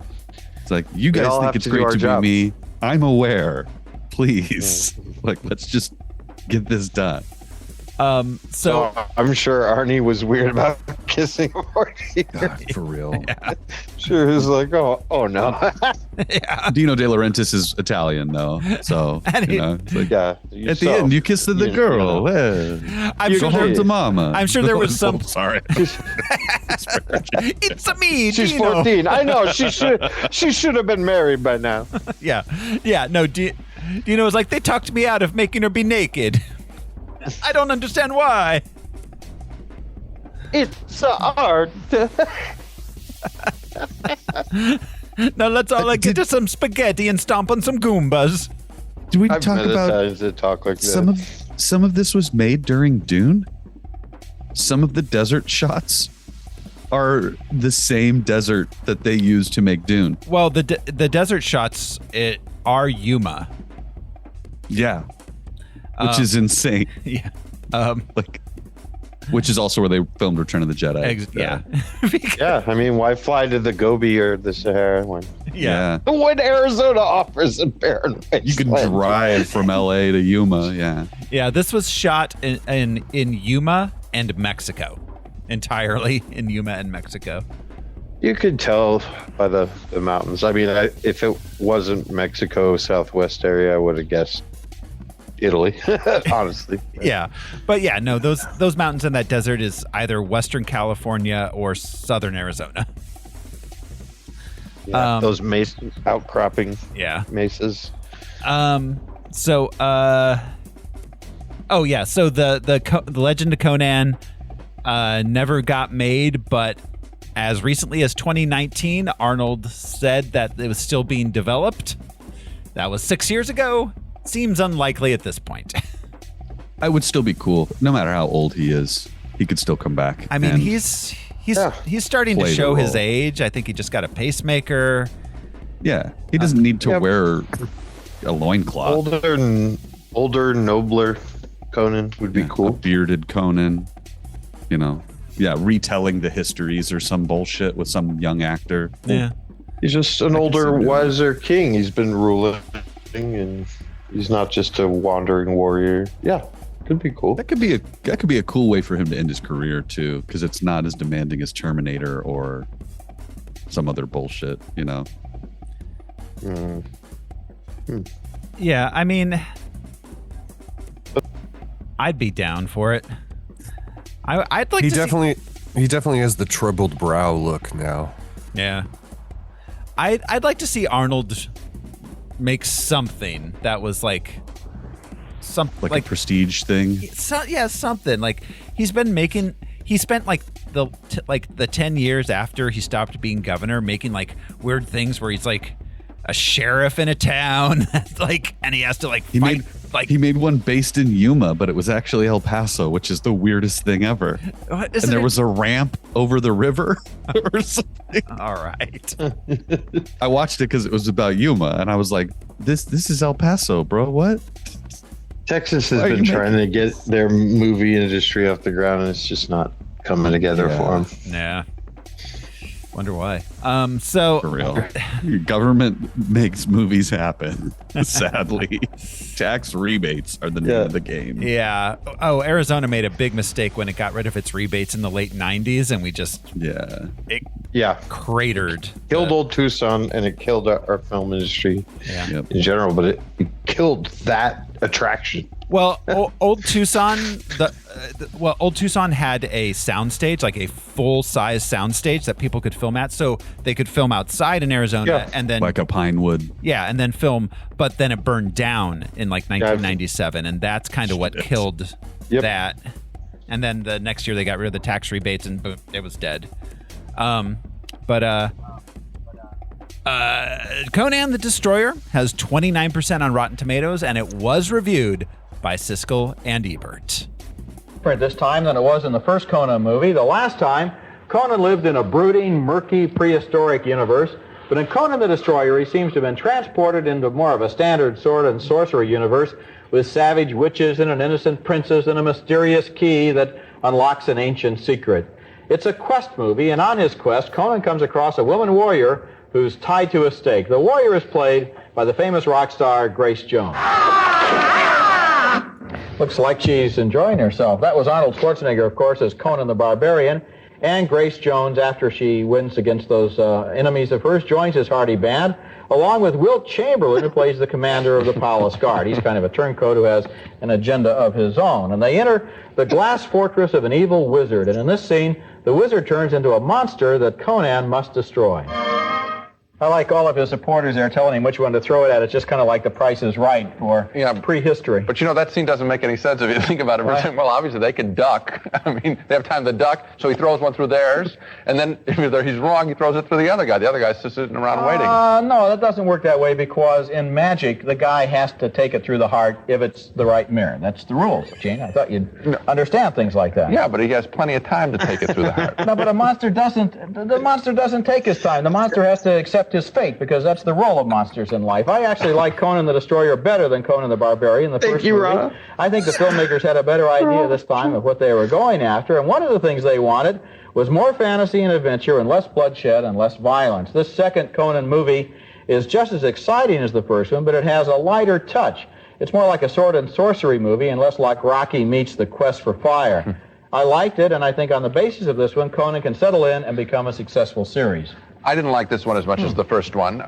it's like, you guys think it's great to be me. I'm aware. Please. Like, let's just get this done. So I'm sure Arnie was weird about kissing a 14-year-old. God, for real. Yeah. Sure, he was like, oh no. Yeah. Dino De Laurentiis is Italian, though. So, And you know, it's like, Yeah. at the end, you kiss the girl. I'm You sure go home there- to mama. I'm sure there was some. Sorry. It's a me. She's Dino. 14. I know. She should have been married by now. Yeah. No. Dino was like, they talked me out of making her be naked. I don't understand why. It's art. Now let's all get to some spaghetti and stomp on some Goombas. Do we I've talk met about Italians that talk like some that. of this was made during Dune? Some of the desert shots are the same desert that they used to make Dune. Well, the desert shots are Yuma. Yeah. Which is insane. Yeah. Which is also where they filmed Return of the Jedi. Yeah. Yeah, I mean, why fly to the Gobi or the Sahara when Yeah. when Arizona offers a barren wasteland? You can drive from LA to Yuma. Yeah. Yeah. This was shot in Yuma and Mexico. Entirely in Yuma and Mexico. You could tell by the mountains. I mean, if it wasn't Mexico, Southwest area, I would have guessed Italy, honestly. Yeah. But yeah, no, those mountains in that desert is either Western California or Southern Arizona. Yeah, those outcropping mesas. So the Legend of Conan never got made, but as recently as 2019, Arnold said that it was still being developed. That was 6 years ago. Seems unlikely at this point. I would still be cool. No matter how old he is, he could still come back. I mean, and he's starting to play the show his role. age. I think he just got a pacemaker. Yeah. He doesn't need to wear a loincloth. Older, nobler Conan would be A cool. bearded Conan. You know. Yeah, retelling the histories or some bullshit with some young actor. Yeah. He's just an older, wiser king. He's been ruling, and he's not just a wandering warrior. Yeah, could be cool. That could be a cool way for him to end his career too, because it's not as demanding as Terminator or some other bullshit, you know. Yeah, I mean, I'd be down for it. I'd like He to definitely has the troubled brow look now. Yeah. I'd like to see Arnold make something that was like a prestige thing. Something like he spent like the 10 years after he stopped being governor making like weird things where he's like a sheriff in a town and he has to He made one based in Yuma, but it was actually El Paso, which is the weirdest thing ever. And there was a ramp over the river or something. All right. I watched it because it was about Yuma, and I was like, "This is El Paso, bro. What?" Texas has been trying to get their movie industry off the ground, and it's just not coming together for them. Yeah. Wonder why. So For real. Your government makes movies happen. Sadly. Tax rebates are the name of the game. Yeah. Oh, Arizona made a big mistake when it got rid of its rebates in the late 90s, and we just cratered. Killed old Tucson, and it killed our film industry in general, but it killed that attraction. Well, old Tucson, old Tucson had a soundstage, like a full-size soundstage that people could film at, so they could film outside in Arizona, and then like a Pinewood. Yeah, and then film, but then it burned down in like 1997, and that's kind of what killed that. And then the next year they got rid of the tax rebates, and boom, it was dead. Conan the Destroyer has 29% on Rotten Tomatoes, and it was reviewed by Siskel and Ebert. Different this time than it was in the first Conan movie. The last time, Conan lived in a brooding, murky, prehistoric universe, but in Conan the Destroyer, he seems to have been transported into more of a standard sword and sorcery universe with savage witches and an innocent princess and a mysterious key that unlocks an ancient secret. It's a quest movie, and on his quest, Conan comes across a woman warrior who's tied to a stake. The warrior is played by the famous rock star Grace Jones. Looks like she's enjoying herself. That was Arnold Schwarzenegger, of course, as Conan the Barbarian. And Grace Jones, after she wins against those enemies of hers, joins his hearty band, along with Wilt Chamberlain, who plays the commander of the Palace Guard. He's kind of a turncoat who has an agenda of his own. And they enter the glass fortress of an evil wizard. And in this scene, the wizard turns into a monster that Conan must destroy. I like all of his supporters there telling him which one to throw it at. It's just kind of like The Price is Right for prehistory. But you know, that scene doesn't make any sense if you think about it. Right. Well, obviously they can duck. I mean, they have time to duck, so he throws one through theirs, and then if he's wrong, he throws it through the other guy. The other guy's just sitting around waiting. No, that doesn't work that way, because in magic, the guy has to take it through the heart if it's the right mirror. That's the rules, Gene. I thought you'd understand things like that. Yeah, but he has plenty of time to take it through the heart. No, but a monster doesn't. The monster doesn't take his time. The monster has to accept his fate, because that's the role of monsters in life. I actually like Conan the Destroyer better than Conan the Barbarian, the first movie. Ron. I think the filmmakers had a better idea this time of what they were going after, and one of the things they wanted was more fantasy and adventure and less bloodshed and less violence. This second Conan movie is just as exciting as the first one, but it has a lighter touch. It's more like a sword and sorcery movie and less like Rocky meets the Quest for Fire. I liked it, and I think on the basis of this one, Conan can settle in and become a successful series. I didn't like this one as much as the first one.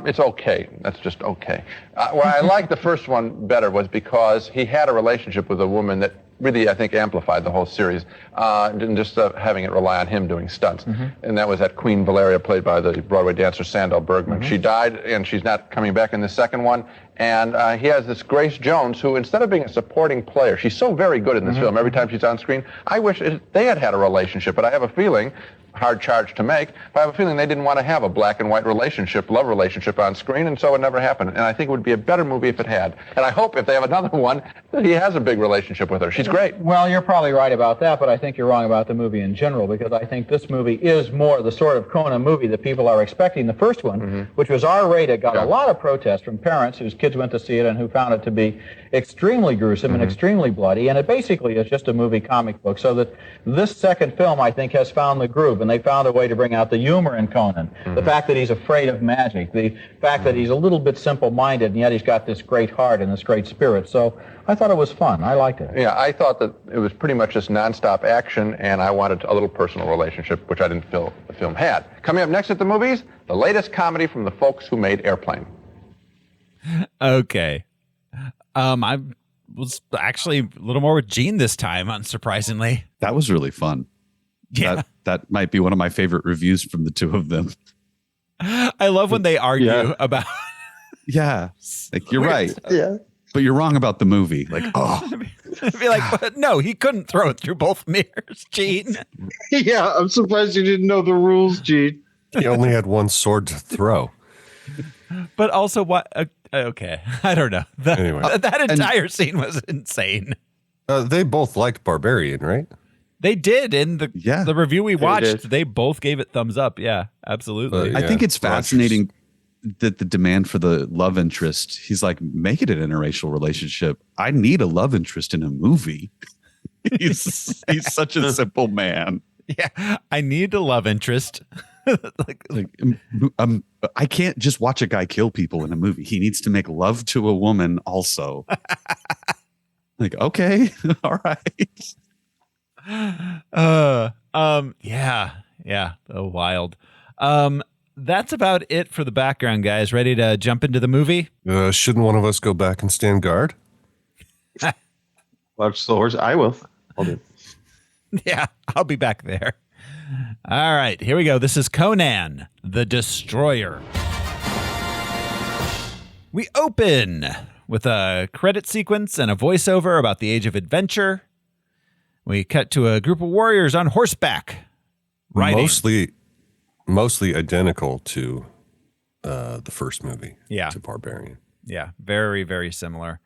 It's okay. That's just okay. Why I liked the first one better was because he had a relationship with a woman that really, I think, amplified the whole series, and just having it rely on him doing stunts. And that was that Queen Valeria, played by the Broadway dancer Sandal Bergman. She died, and she's not coming back in the second one. And he has this Grace Jones, who, instead of being a supporting player, she's so very good in this film. Every time she's on screen, I wish they had a relationship, but I have a feeling, hard charge to make, but I have a feeling they didn't want to have a black and white relationship, love relationship on screen, and so it never happened. And I think it would be a better movie if it had. And I hope if they have another one, that he has a big relationship with her. She's great. Well, you're probably right about that, but I think you're wrong about the movie in general, because I think this movie is more the sort of Conan movie that people are expecting. The first one, which was R-rated, got a lot of protest from parents whose kids went to see it and who found it to be extremely gruesome and extremely bloody, and it basically is just a movie comic book. So that this second film, I think, has found the groove, and they found a way to bring out the humor in Conan, the fact that he's afraid of magic, the fact that he's a little bit simple-minded, and yet he's got this great heart and this great spirit. So I thought it was fun. I liked it. Yeah, I thought that it was pretty much just nonstop action, and I wanted a little personal relationship, which I didn't feel the film had. Coming up next at the movies, the latest comedy from the folks who made Airplane. Okay. I was actually a little more with Gene this time, unsurprisingly. That was really fun. Yeah. That might be one of my favorite reviews from the two of them. I love when they argue about... Yeah. Like, you're right. Yeah. But you're wrong about the movie. Like, I'd be like, but no, he couldn't throw it through both mirrors, Gene. Yeah, I'm surprised you didn't know the rules, Gene. He only had one sword to throw. But also, what? Okay, I don't know. Anyway. That entire scene was insane. They both liked Barbarian, right? They did. In the review we watched, they both gave it thumbs up. Yeah, absolutely. I think it's fascinating that the demand for the love interest, he's like, make it an interracial relationship. I need a love interest in a movie. He's such a simple man. Yeah, I need a love interest. I can't just watch a guy kill people in a movie. He needs to make love to a woman also. Like, okay, all right. Yeah, wild. That's about it for the background, guys. Ready to jump into the movie? Shouldn't one of us go back and stand guard? Watch the horse. I will. I'll do it. Yeah, I'll be back there. All right, here we go. This is Conan the Destroyer. We open with a credit sequence and a voiceover about the age of adventure. We cut to a group of warriors on horseback riding. Mostly identical to the first movie. Yeah. To Barbarian. Yeah, very, very similar.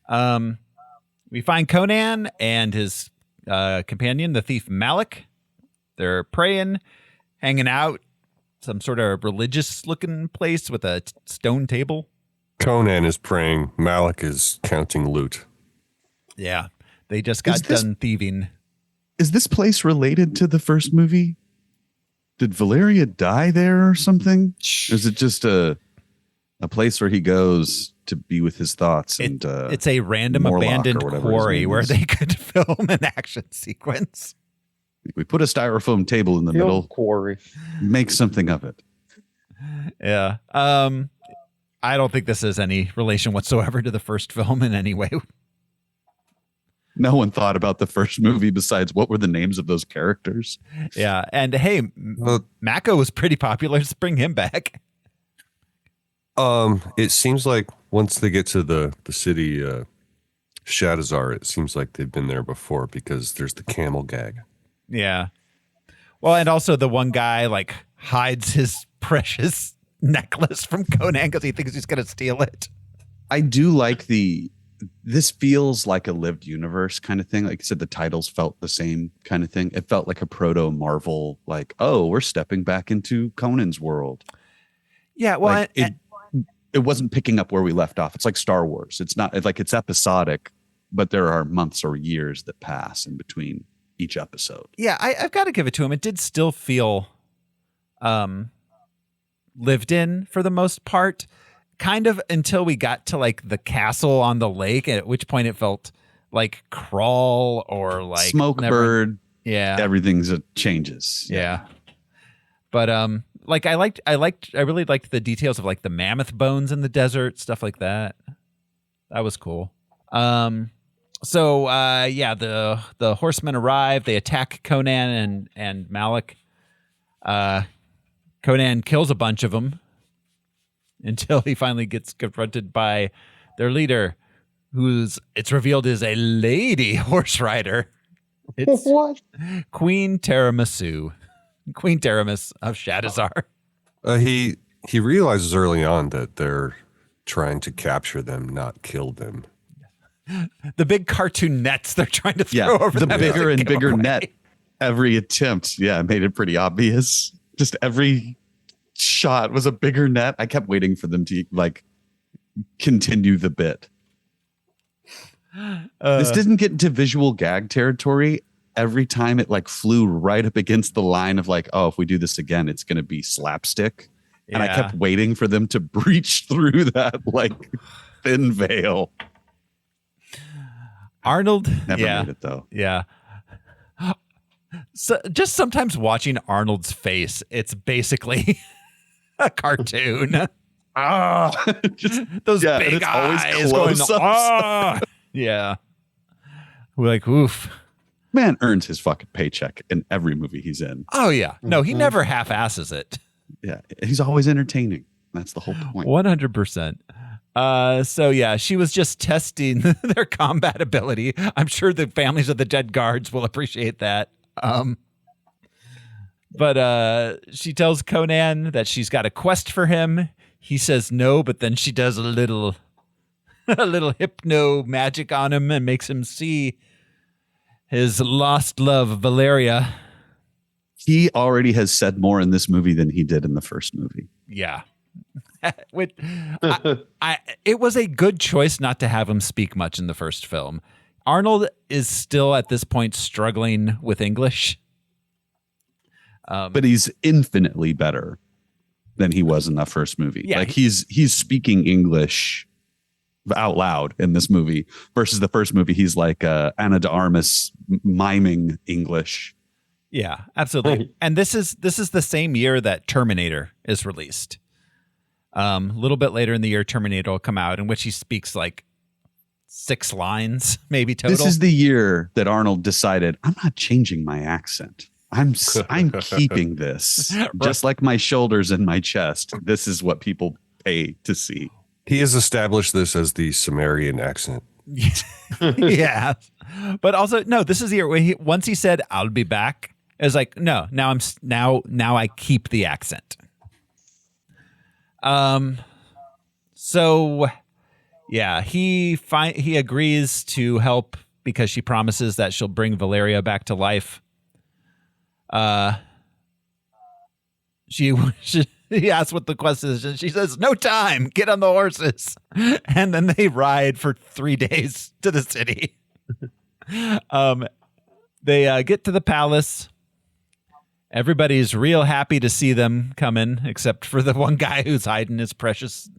We find Conan and his companion, the thief Malik. They're praying, hanging out, some sort of religious-looking place with a stone table. Conan is praying. Malik is counting loot. Yeah, they just got done thieving. Is this place related to the first movie? Did Valeria die there or something? Or is it just a place where he goes to be with his thoughts. It's a random Morlock abandoned or whatever his quarry name where is. they could film an action sequence. We put a styrofoam table in the middle, quarry. make something of it. Yeah. I don't think this has any relation whatsoever to the first film in any way. No one thought about the first movie besides what were the names of those characters. Yeah. And hey, Mako was pretty popular. Let's bring him back. It seems like once they get to the city, Shadazar, it seems like they've been there before because there's the camel gag. Yeah. Well, and also the one guy like hides his precious necklace from Conan because he thinks he's going to steal it. I do like this feels like a lived universe kind of thing. Like I said, the titles felt the same kind of thing. It felt like a proto Marvel, like, oh, we're stepping back into Conan's world. Yeah. Well, like it wasn't picking up where we left off. It's like Star Wars. It's not like it's episodic, but there are months or years that pass in between each episode. Yeah, I've got to give it to him. It did still feel lived in for the most part, kind of until we got to like the castle on the lake, at which point it felt like Crawl or like Smokebird. Yeah, everything's changes. Yeah. But like I really liked the details of like the mammoth bones in the desert, stuff like that. That was cool. So the horsemen arrive. They attack Conan and Malik. Conan kills a bunch of them until he finally gets confronted by their leader, it's revealed is a lady horse rider. It's what? Queen Tiramisu, Queen Taramis of Shadazar. He realizes early on that they're trying to capture them, not kill them. The big cartoon nets they're trying to throw over the them bigger and bigger away. net. Every attempt, made it pretty obvious. Just every shot was a bigger net. I kept waiting for them to like continue the bit. This didn't get into visual gag territory. Every time it like flew right up against the line of like, oh, if we do this again, it's going to be slapstick. Yeah. And I kept waiting for them to breach through that like thin veil. Arnold never made it though. Yeah. So just sometimes watching Arnold's face, it's basically a cartoon. Just those big eyes going, yeah. We're like, oof. Man earns his fucking paycheck in every movie he's in. Oh yeah. No, he never half-asses it. Yeah. He's always entertaining. That's the whole point. 100%. So yeah, she was just testing their combat ability. I'm sure the families of the dead guards will appreciate that. But she tells Conan that she's got a quest for him. He says no, but then she does a little hypno magic on him and makes him see his lost love, Valeria. He already has said more in this movie than he did in the first movie. Yeah. It was a good choice not to have him speak much in the first film. Arnold is still at this point struggling with English. But he's infinitely better than he was in that first movie. Yeah, like he's speaking English out loud in this movie versus the first movie. He's like Ana de Armas miming English. Yeah, absolutely. And this is the same year that Terminator is released. A little bit later in the year, Terminator will come out, in which he speaks like 6 lines, maybe total. This is the year that Arnold decided, I'm not changing my accent. I'm keeping this. Just like my shoulders and my chest. This is what people pay to see. He has established this as the Sumerian accent. Yeah. But also, no, this is the year where once he said, I'll be back, it was like, no, now I keep the accent. So yeah, he agrees to help because she promises that she'll bring Valeria back to life. He asks what the quest is, and she says, no time, get on the horses. And then they ride for 3 days to the city. They get to the palace. Everybody's real happy to see them come in, except for the one guy who's hiding his precious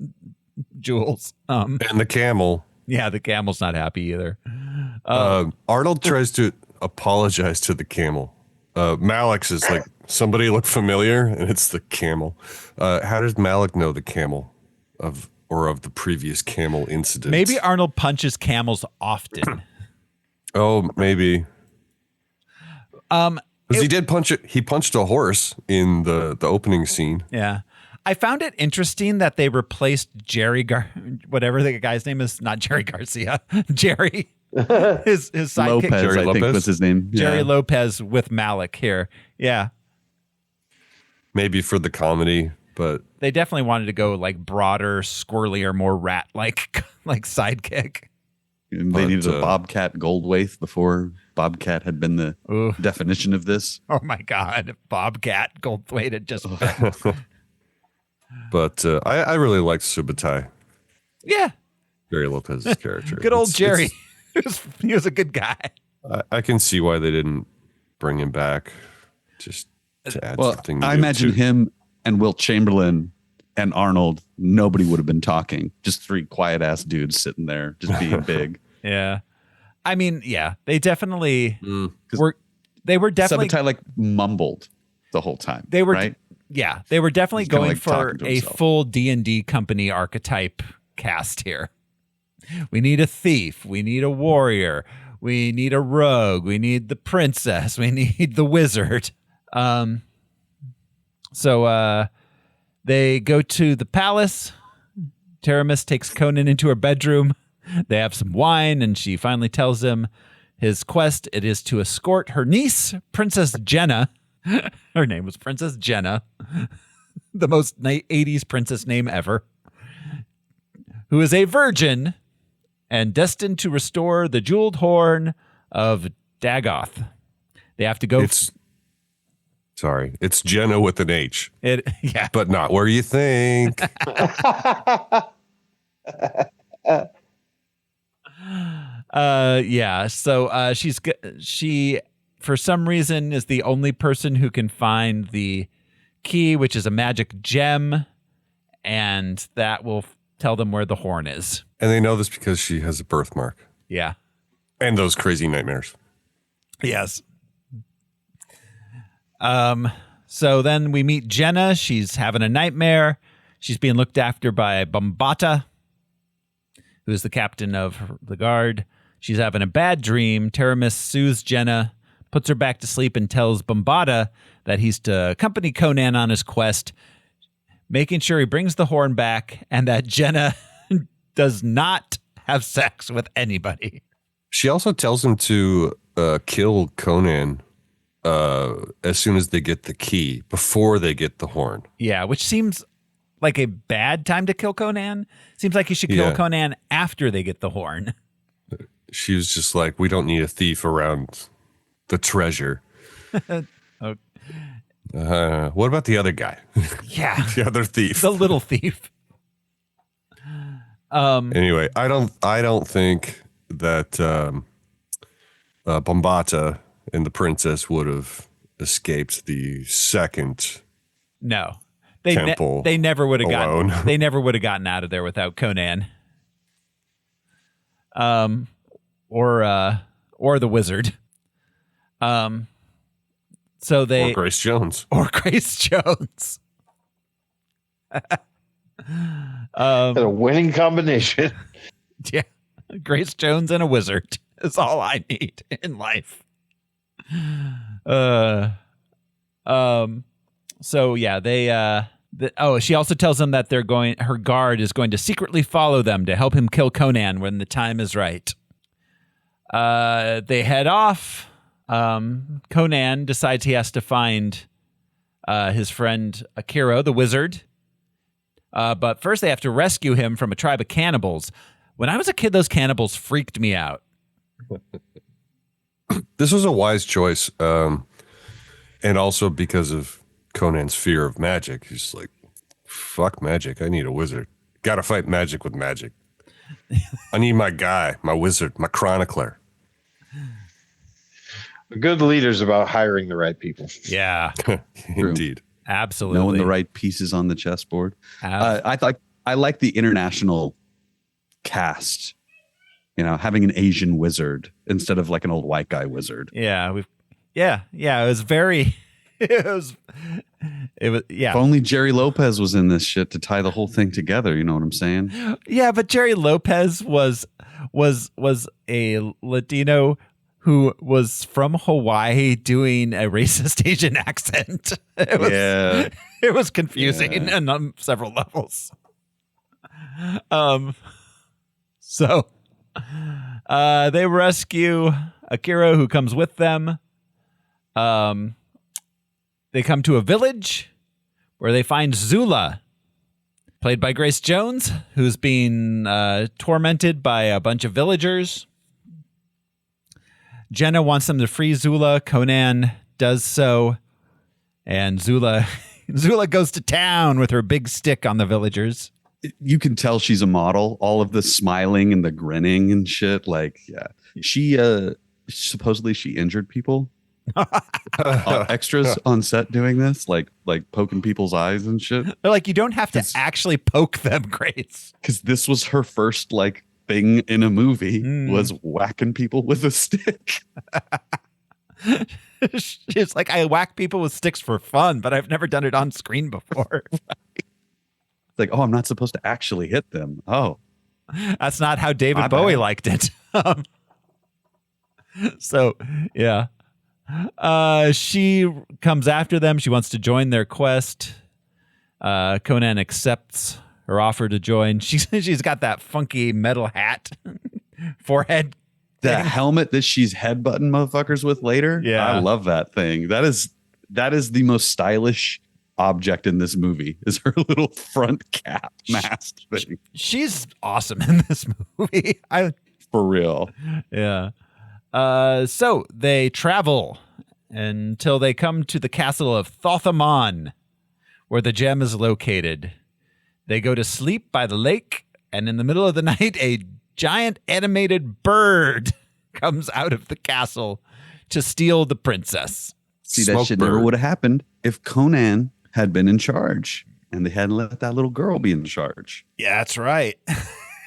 jewels. And the camel. Yeah, the camel's not happy either. Arnold tries to apologize to the camel. Malik's is like, somebody look familiar, and it's the camel. How does Malik know the camel of the previous camel incident? Maybe Arnold punches camels often. Oh, maybe. Because he did punch it. He punched a horse in the opening scene. Yeah. I found it interesting that they replaced whatever the guy's name is, not Jerry Garcia, Jerry, his sidekick. Lopez, Jerry I think Lopez? was his name. Jerry Lopez with Malik here. Yeah. Maybe for the comedy, but They definitely wanted to go like broader, squirrelier, more rat-like like sidekick. They needed a Bobcat Goldthwait before Bobcat had been the definition of this. Oh my God. Bobcat Goldthwait had just But I really liked Subotai, Yeah. Jerry Lopez's character. Good old Jerry. He was a good guy. I can see why they didn't bring him back, just to add something. I imagine him and Wilt Chamberlain and Arnold, nobody would have been talking. Just three quiet ass dudes sitting there, just being big. Yeah. I mean, yeah, they definitely were. They were definitely Subotai like mumbled the whole time. They were, right? Yeah, they were definitely going like for a full D&D company archetype cast here. We need a thief. We need a warrior. We need a rogue. We need the princess. We need the wizard. So they go to the palace. Taramis takes Conan into her bedroom. They have some wine, and she finally tells him his quest. It is to escort her niece, Princess Jenna. Her name was Princess Jenna, the most 80s princess name ever, who is a virgin and destined to restore the jeweled horn of Dagoth. They have to go. It's Jenna with an H. Yeah. But not where you think. Yeah. So she for some reason is the only person who can find the key, which is a magic gem, and that will tell them where the horn is. And they know this because she has a birthmark. Yeah. And those crazy nightmares. Yes. So then we meet Jenna. She's having a nightmare. She's being looked after by Bombata, who is the captain of the guard. She's having a bad dream. Taramis soothes Jenna, puts her back to sleep, and tells Bombata that he's to accompany Conan on his quest, making sure he brings the horn back and that Jenna does not have sex with anybody. She also tells him to kill Conan as soon as they get the key, before they get the horn. Yeah, which seems like a bad time to kill Conan. Seems like you should kill Conan after they get the horn. She was just like, we don't need a thief around the treasure. Okay. What about the other guy? Yeah. The other thief. The little thief. Anyway, I don't think that Bombata and the princess would have escaped the second. No, temple. They never would have alone. gotten. They never would have gotten out of there without Conan. Or the wizard. So they or Grace Jones. Or Grace Jones. A winning combination. Yeah, Grace Jones and a wizard is all I need in life. So yeah, they she also tells them that her guard is going to secretly follow them to help him kill Conan when the time is right. They head off. Conan decides he has to find his friend Akira, the wizard. But first they have to rescue him from a tribe of cannibals. When I was a kid, those cannibals freaked me out. This was a wise choice. And also because of Conan's fear of magic. He's like, fuck magic. I need a wizard. Got to fight magic with magic. I need my guy, my wizard, my chronicler. A good leader's about hiring the right people. Yeah. Indeed. Absolutely. Knowing the right pieces on the chessboard. I I like the international cast. You know, having an Asian wizard instead of like an old white guy wizard. Yeah, it was very. It was. Yeah. If only Jerry Lopez was in this shit to tie the whole thing together. You know what I'm saying? Yeah, but Jerry Lopez was a Latino who was from Hawaii doing a racist Asian accent. It was confusing on several levels. So they rescue Akira, who comes with them. They come to a village where they find Zula, played by Grace Jones, who's being tormented by a bunch of villagers. Jenna wants them to free Zula. Conan does so. And Zula goes to town with her big stick on the villagers. You can tell she's a model. All of the smiling and the grinning and shit. Like, yeah. She supposedly she injured people. Extras on set doing this, like poking people's eyes and shit. They're like, you don't have to actually poke them, Grace. Because this was her first like thing in a movie was whacking people with a stick. She's like, I whack people with sticks for fun, but I've never done it on screen before. It's like, oh, I'm not supposed to actually hit them. Oh, that's not how David Bowie liked it. So, yeah. She comes after them. She wants to join their quest. Conan accepts her offer to join. She's got that funky metal hat, forehead. The helmet that she's headbutting motherfuckers with later. Yeah, I love that thing. That is the most stylish object in this movie. Is her little front cap mask thing. She's awesome in this movie. For real. Yeah. So they travel until they come to the castle of Thothamon, where the gem is located. They go to sleep by the lake, and in the middle of the night, a giant animated bird comes out of the castle to steal the princess. See, that shit never would have happened if Conan had been in charge and they hadn't let that little girl be in charge. Yeah, that's right.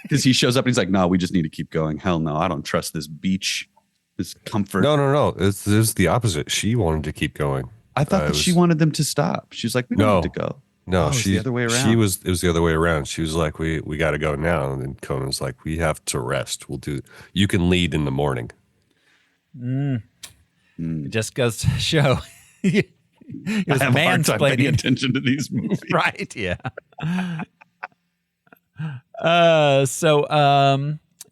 Because he shows up and he's like, no, we just need to keep going. Hell no, I don't trust this beach. This comfort. No. It's the opposite. She wanted to keep going. I thought that she wanted them to stop. She was like, we don't need to go. No, it's the other way around. It was the other way around. She was like, we got to go now. And then Conan's like, we have to rest. You can lead in the morning. It just goes to show. He was I have a hard time paying mansplaining attention to these movies. Right, yeah.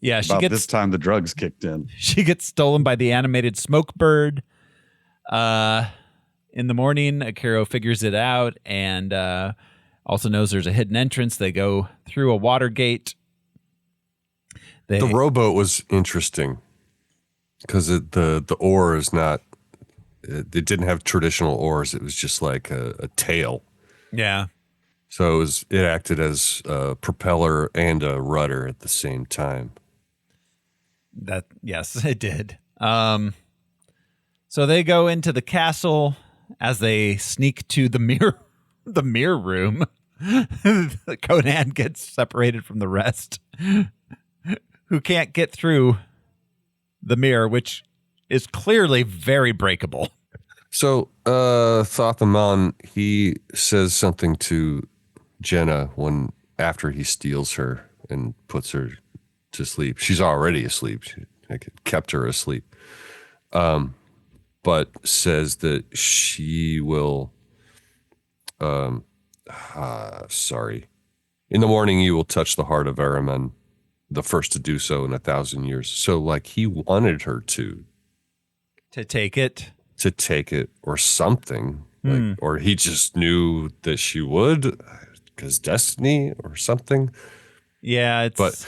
Yeah, this time the drugs kicked in. She gets stolen by the animated smoke bird. In the morning, Akira figures it out and also knows there's a hidden entrance. They go through a water gate. The rowboat was interesting because the oar is not. It didn't have traditional oars. It was just like a tail. Yeah. So it acted as a propeller and a rudder at the same time. Yes, it did. So they go into the castle as they sneak to the mirror room. Conan gets separated from the rest, who can't get through the mirror, which is clearly very breakable. So Thothamon, he says something to Jenna after he steals her and puts her to sleep. She's already asleep. She kept her asleep. But says that she will, sorry. In the morning, you will touch the heart of Ahriman, the first to do so in 1,000 years. So like he wanted her to take it or something, like, or he just knew that she would because destiny or something. Yeah. But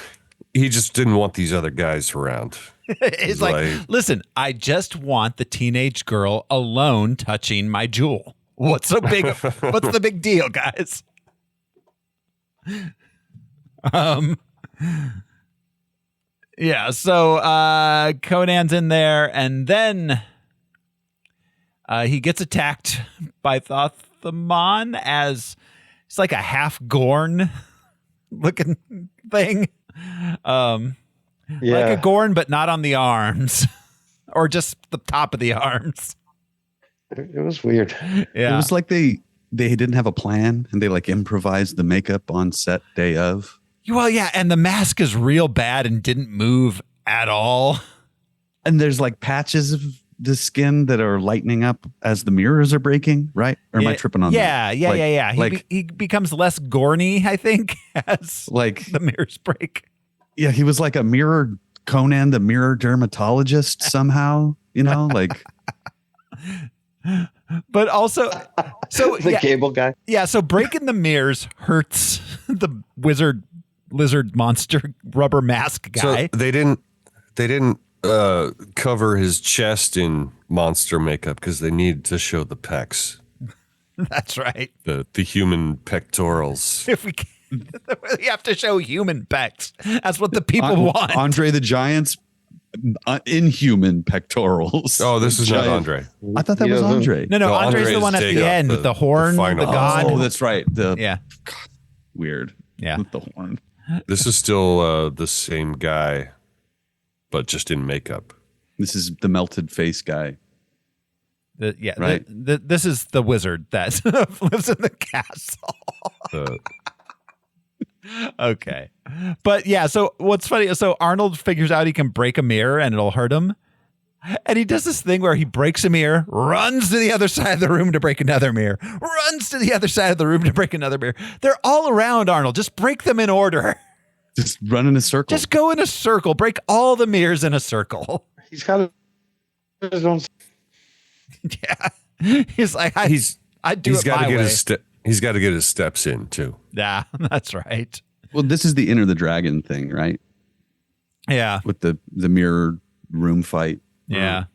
he just didn't want these other guys around. It's like, listen, I just want the teenage girl alone touching my jewel. What's the big deal, guys? Yeah, so Conan's in there, and then he gets attacked by Thothamon as it's like a half Gorn looking thing. Like a Gorn, but not on the arms or just the top of the arms. It was weird. Yeah. It was like they didn't have a plan and they like improvised the makeup on set day of. Well, yeah. And the mask is real bad and didn't move at all. And there's like patches of the skin that are lightening up as the mirrors are breaking, right? Or am I tripping on that? Yeah. Like, He becomes less Gorny, I think, as like the mirrors break. Yeah, he was like a mirror Conan, the mirror dermatologist somehow, you know, like. But also, so the cable guy. Yeah, so breaking the mirrors hurts the wizard, lizard, monster, rubber mask guy. So they didn't cover his chest in monster makeup because they needed to show the pecs. That's right. The human pectorals. If we have to show human pecs. That's what the people want. Andre the Giant's inhuman pectorals. Oh, this is not Andre. I thought that was Andre. No, Andre's the one at the end with the horn, the god. Oh, that's right. Yeah. God, weird. Yeah. With the horn. This is still the same guy, but just in makeup. This is the melted face guy. Right. This is the wizard that lives in the castle. Okay. But yeah, so what's funny, so Arnold figures out he can break a mirror and it'll hurt him. And he does this thing where he breaks a mirror, runs to the other side of the room to break another mirror, runs to the other side of the room to break another mirror. They're all around Arnold. Just break them in order. Just run in a circle. Just go in a circle. Break all the mirrors in a circle. He's got his own. Yeah. He's like, I'd do it my way. He's got to get his steps in too. Yeah, that's right. Well, this is the Enter the Dragon thing, right? Yeah. With the mirror room fight. Yeah.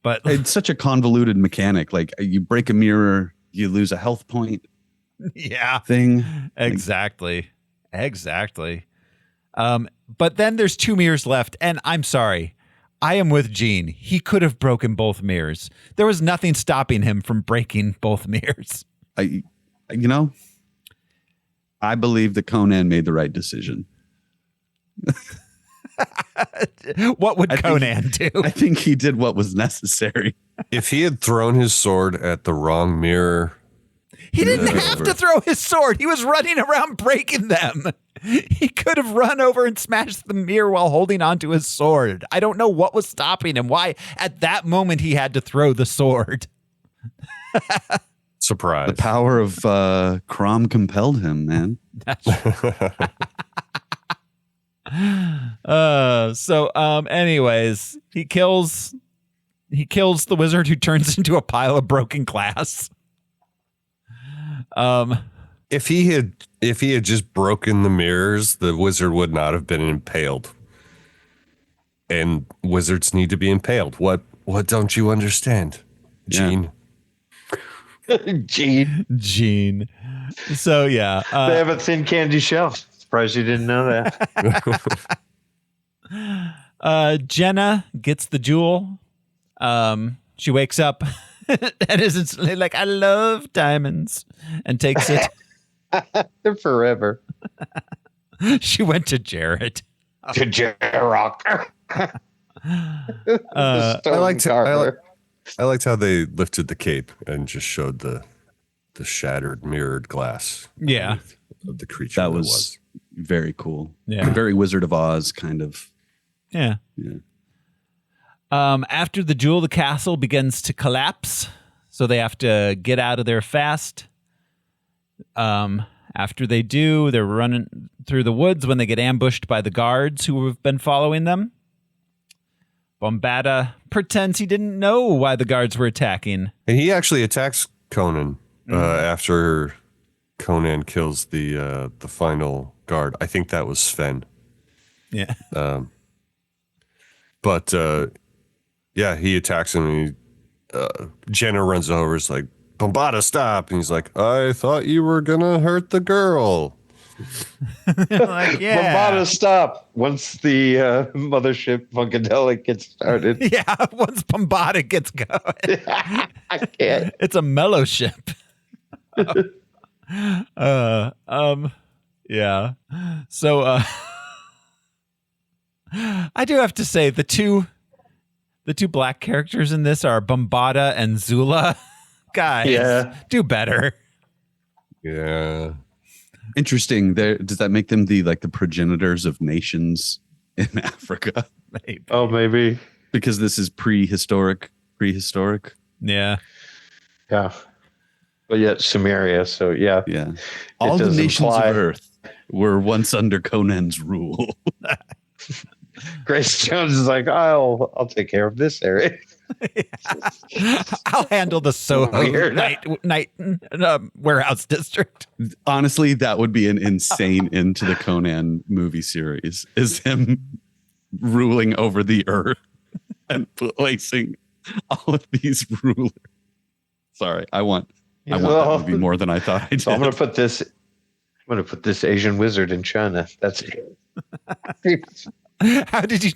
But it's such a convoluted mechanic. Like you break a mirror, you lose a health point. Yeah. Thing. Exactly. But then there's 2 mirrors left, and I'm sorry. I am with Gene. He could have broken both mirrors. There was nothing stopping him from breaking both mirrors. I believe that Conan made the right decision. What would Conan do? I think he did what was necessary. If he had thrown his sword at the wrong mirror, he didn't have to throw his sword. He was running around breaking them. He could have run over and smashed the mirror while holding onto his sword. I don't know what was stopping him. Why at that moment he had to throw the sword. Surprise. The power of Crom compelled him, man. Anyways, he kills the wizard who turns into a pile of broken glass. If he had just broken the mirrors, the wizard would not have been impaled. And wizards need to be impaled. What don't you understand, Gene? Gene. Gene. So yeah, they have a thin candy shell. Surprised you didn't know that. Jenna gets the jewel. She wakes up and is instantly like, "I love diamonds," and takes it. They're forever. She went to Jared. To Jared. I liked how they lifted the cape and just showed the shattered mirrored glass. Yeah, of the creature. That was very cool. Yeah, very Wizard of Oz kind of. Yeah. After the jewel, the castle begins to collapse, so they have to get out of there fast. After they do, they're running through the woods when they get ambushed by the guards who have been following them. Bombada pretends he didn't know why the guards were attacking. And he actually attacks Conan after Conan kills the final guard. I think that was Sven. Yeah. But he attacks him. And Jenna runs over. It's like, Bombada, stop. And he's like, I thought you were going to hurt the girl. Like, yeah. Bombada, stop. Once the mothership Funkadelic gets started. Yeah, once Bombada gets going. I can't. It's a mellow ship. Yeah. So I do have to say the two black characters in this are Bombada and Zula. Guys, do better. Yeah. Interesting. Does that make them the progenitors of nations in Africa? Maybe. Oh, maybe. Because this is prehistoric. Yeah. Yeah. But yet Sumeria, so yeah. Yeah. All the nations of Earth were once under Conan's rule. Grace Jones is like, I'll take care of this area. I'll handle the Soho night warehouse district. Honestly, that would be an insane end to the Conan movie series, is him ruling over the earth and placing all of these rulers. Sorry, I want that movie more than I thought I did. So I'm gonna put this Asian wizard in China. That's it. How did you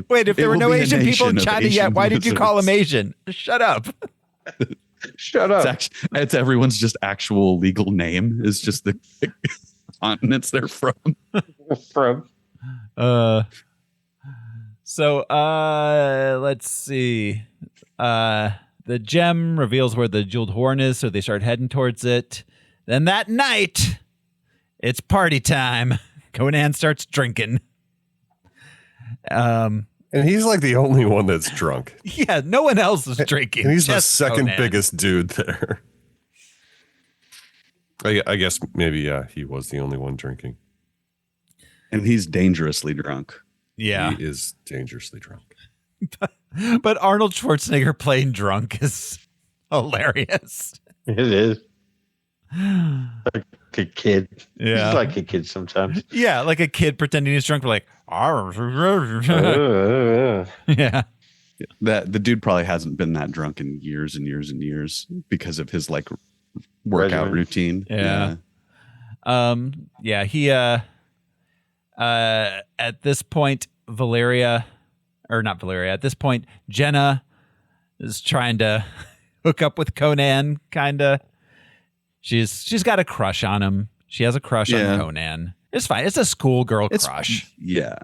wait? If there were no Asian people in China yet, why did you call him Asian? Shut up. Shut up. It's everyone's just actual legal name is just the continents they're from. So let's see. The gem reveals where the jeweled horn is, so they start heading towards it. Then that night, it's party time. Conan starts drinking. And he's like the only one that's drunk. Yeah, no one else is drinking. And he's the second Conan. biggest dude there. I guess maybe he was the only one drinking. And he's dangerously drunk. Yeah. He is dangerously drunk. But Arnold Schwarzenegger playing drunk is hilarious. It is. Like a kid. Yeah. He's like a kid sometimes. Yeah, like a kid pretending he's drunk. We're like, yeah. That the dude probably hasn't been that drunk in years and years and years because of his workout routine. Yeah. He at this point at this point Jenna is trying to hook up with Conan, kinda. She's got a crush on him. She has a crush on Conan. It's fine. It's a schoolgirl crush. Yeah.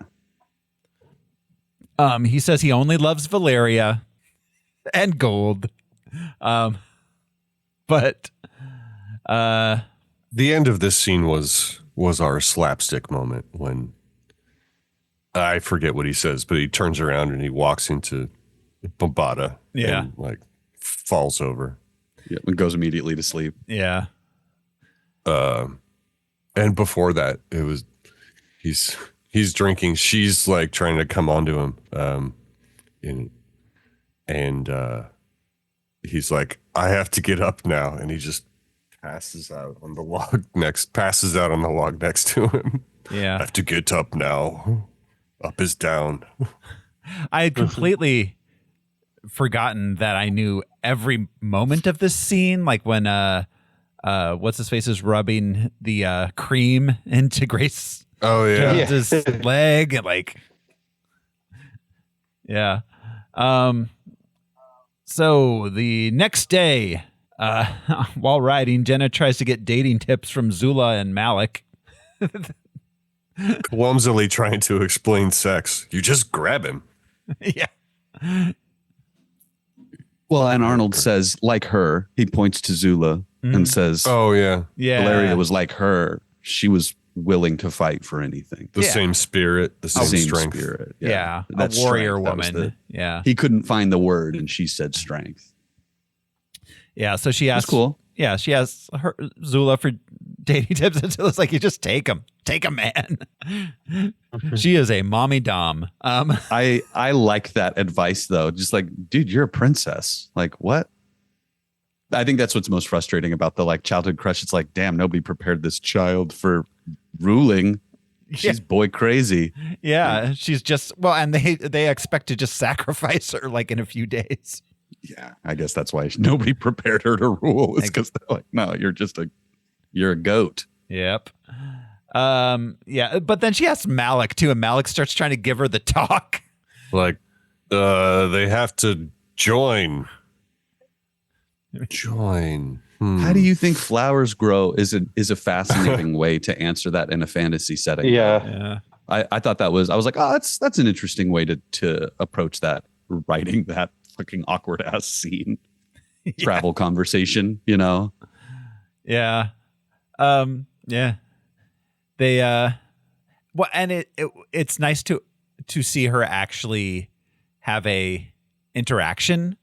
He says he only loves Valeria and gold. But the end of this scene was our slapstick moment when I forget what he says, but he turns around and he walks into Bombada and falls over. Yeah, and goes immediately to sleep. Yeah. And before that, it was he's drinking. She's like trying to come onto him. He's like, I have to get up now, and he just passes out on the log next to him. Yeah. I have to get up now. Up is down. I had completely forgotten that I knew every moment of this scene, like when what's his face is rubbing the cream into Grace Jones's leg, and so the next day, while riding, Jenna tries to get dating tips from Zula and Malik. Clumsily trying to explain sex. You just grab him. Yeah. Well, and Arnold says, like her, he points to Zula and says, oh, yeah. Valeria was like her. She was willing to fight for anything. The same spirit, the same strength. Spirit. Yeah. That a warrior strength, woman. Yeah. He couldn't find the word, and she said strength. Yeah. So she asked. That's cool. Yeah. She asked Zula for dating tips, and Zula's like, you just take them. Take them, man. She is a mommy dom. I like that advice, though. Just like, dude, you're a princess. Like, what? I think that's what's most frustrating about the childhood crush. It's like, damn, nobody prepared this child for ruling. She's boy crazy. Yeah, she's just and they expect to just sacrifice her in a few days. Yeah, I guess that's why nobody prepared her to rule. It's because they're like, no, you're a goat. Yep. But then she asks Malik too, and Malik starts trying to give her the talk. They have to join. How do you think flowers grow is a fascinating way to answer that in a fantasy setting. Yeah. I thought I was like, oh, that's an interesting way to approach that, writing that fucking awkward ass scene. Travel conversation, you know? Yeah. Yeah. They well, and it's nice to see her actually have a interaction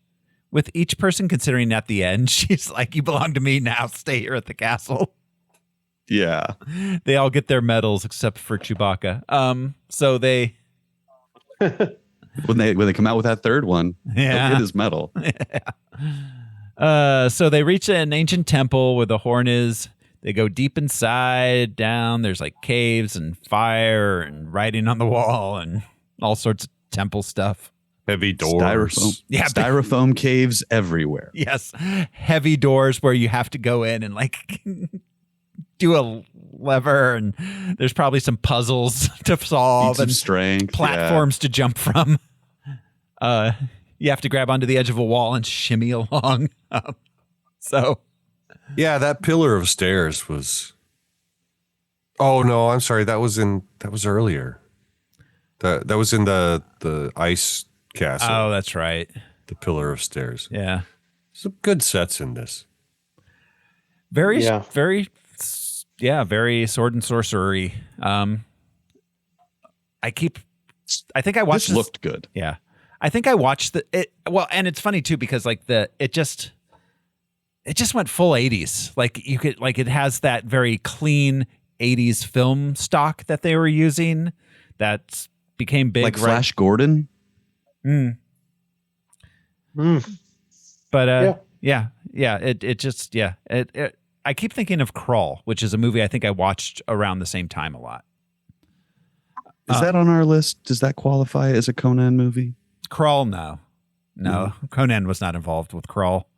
with each person, considering at the end she's like, you belong to me now, stay here at the castle. Yeah. They all get their medals except for Chewbacca. So they when they come out with that third one, he'll get his medal. Yeah. So they reach an ancient temple where the horn is. They go deep inside, down. There's like caves and fire and writing on the wall and all sorts of temple stuff. Heavy doors. Styrofoam caves everywhere. Yes. Heavy doors where you have to go in and like do a lever, and there's probably some puzzles to solve and strength, platforms to jump from. You have to grab onto the edge of a wall and shimmy along. Yeah, that pillar of stairs was. Oh no, I'm sorry. That was earlier. That was in the ice castle. Oh, that's right. The pillar of stairs. Yeah. Some good sets in this. Very sword and sorcery. I think I watched this looked good. Yeah. I think I watched it. Well, and it's funny too, because like it just went full 80s. Like you could, like, it has that very clean 80s film stock that they were using that became big. Like Flash Gordon. But I keep thinking of Crawl, which is a movie I think I watched around the same time a lot. Is that on our list? Does that qualify as a Conan movie? Crawl, no. Conan was not involved with Crawl.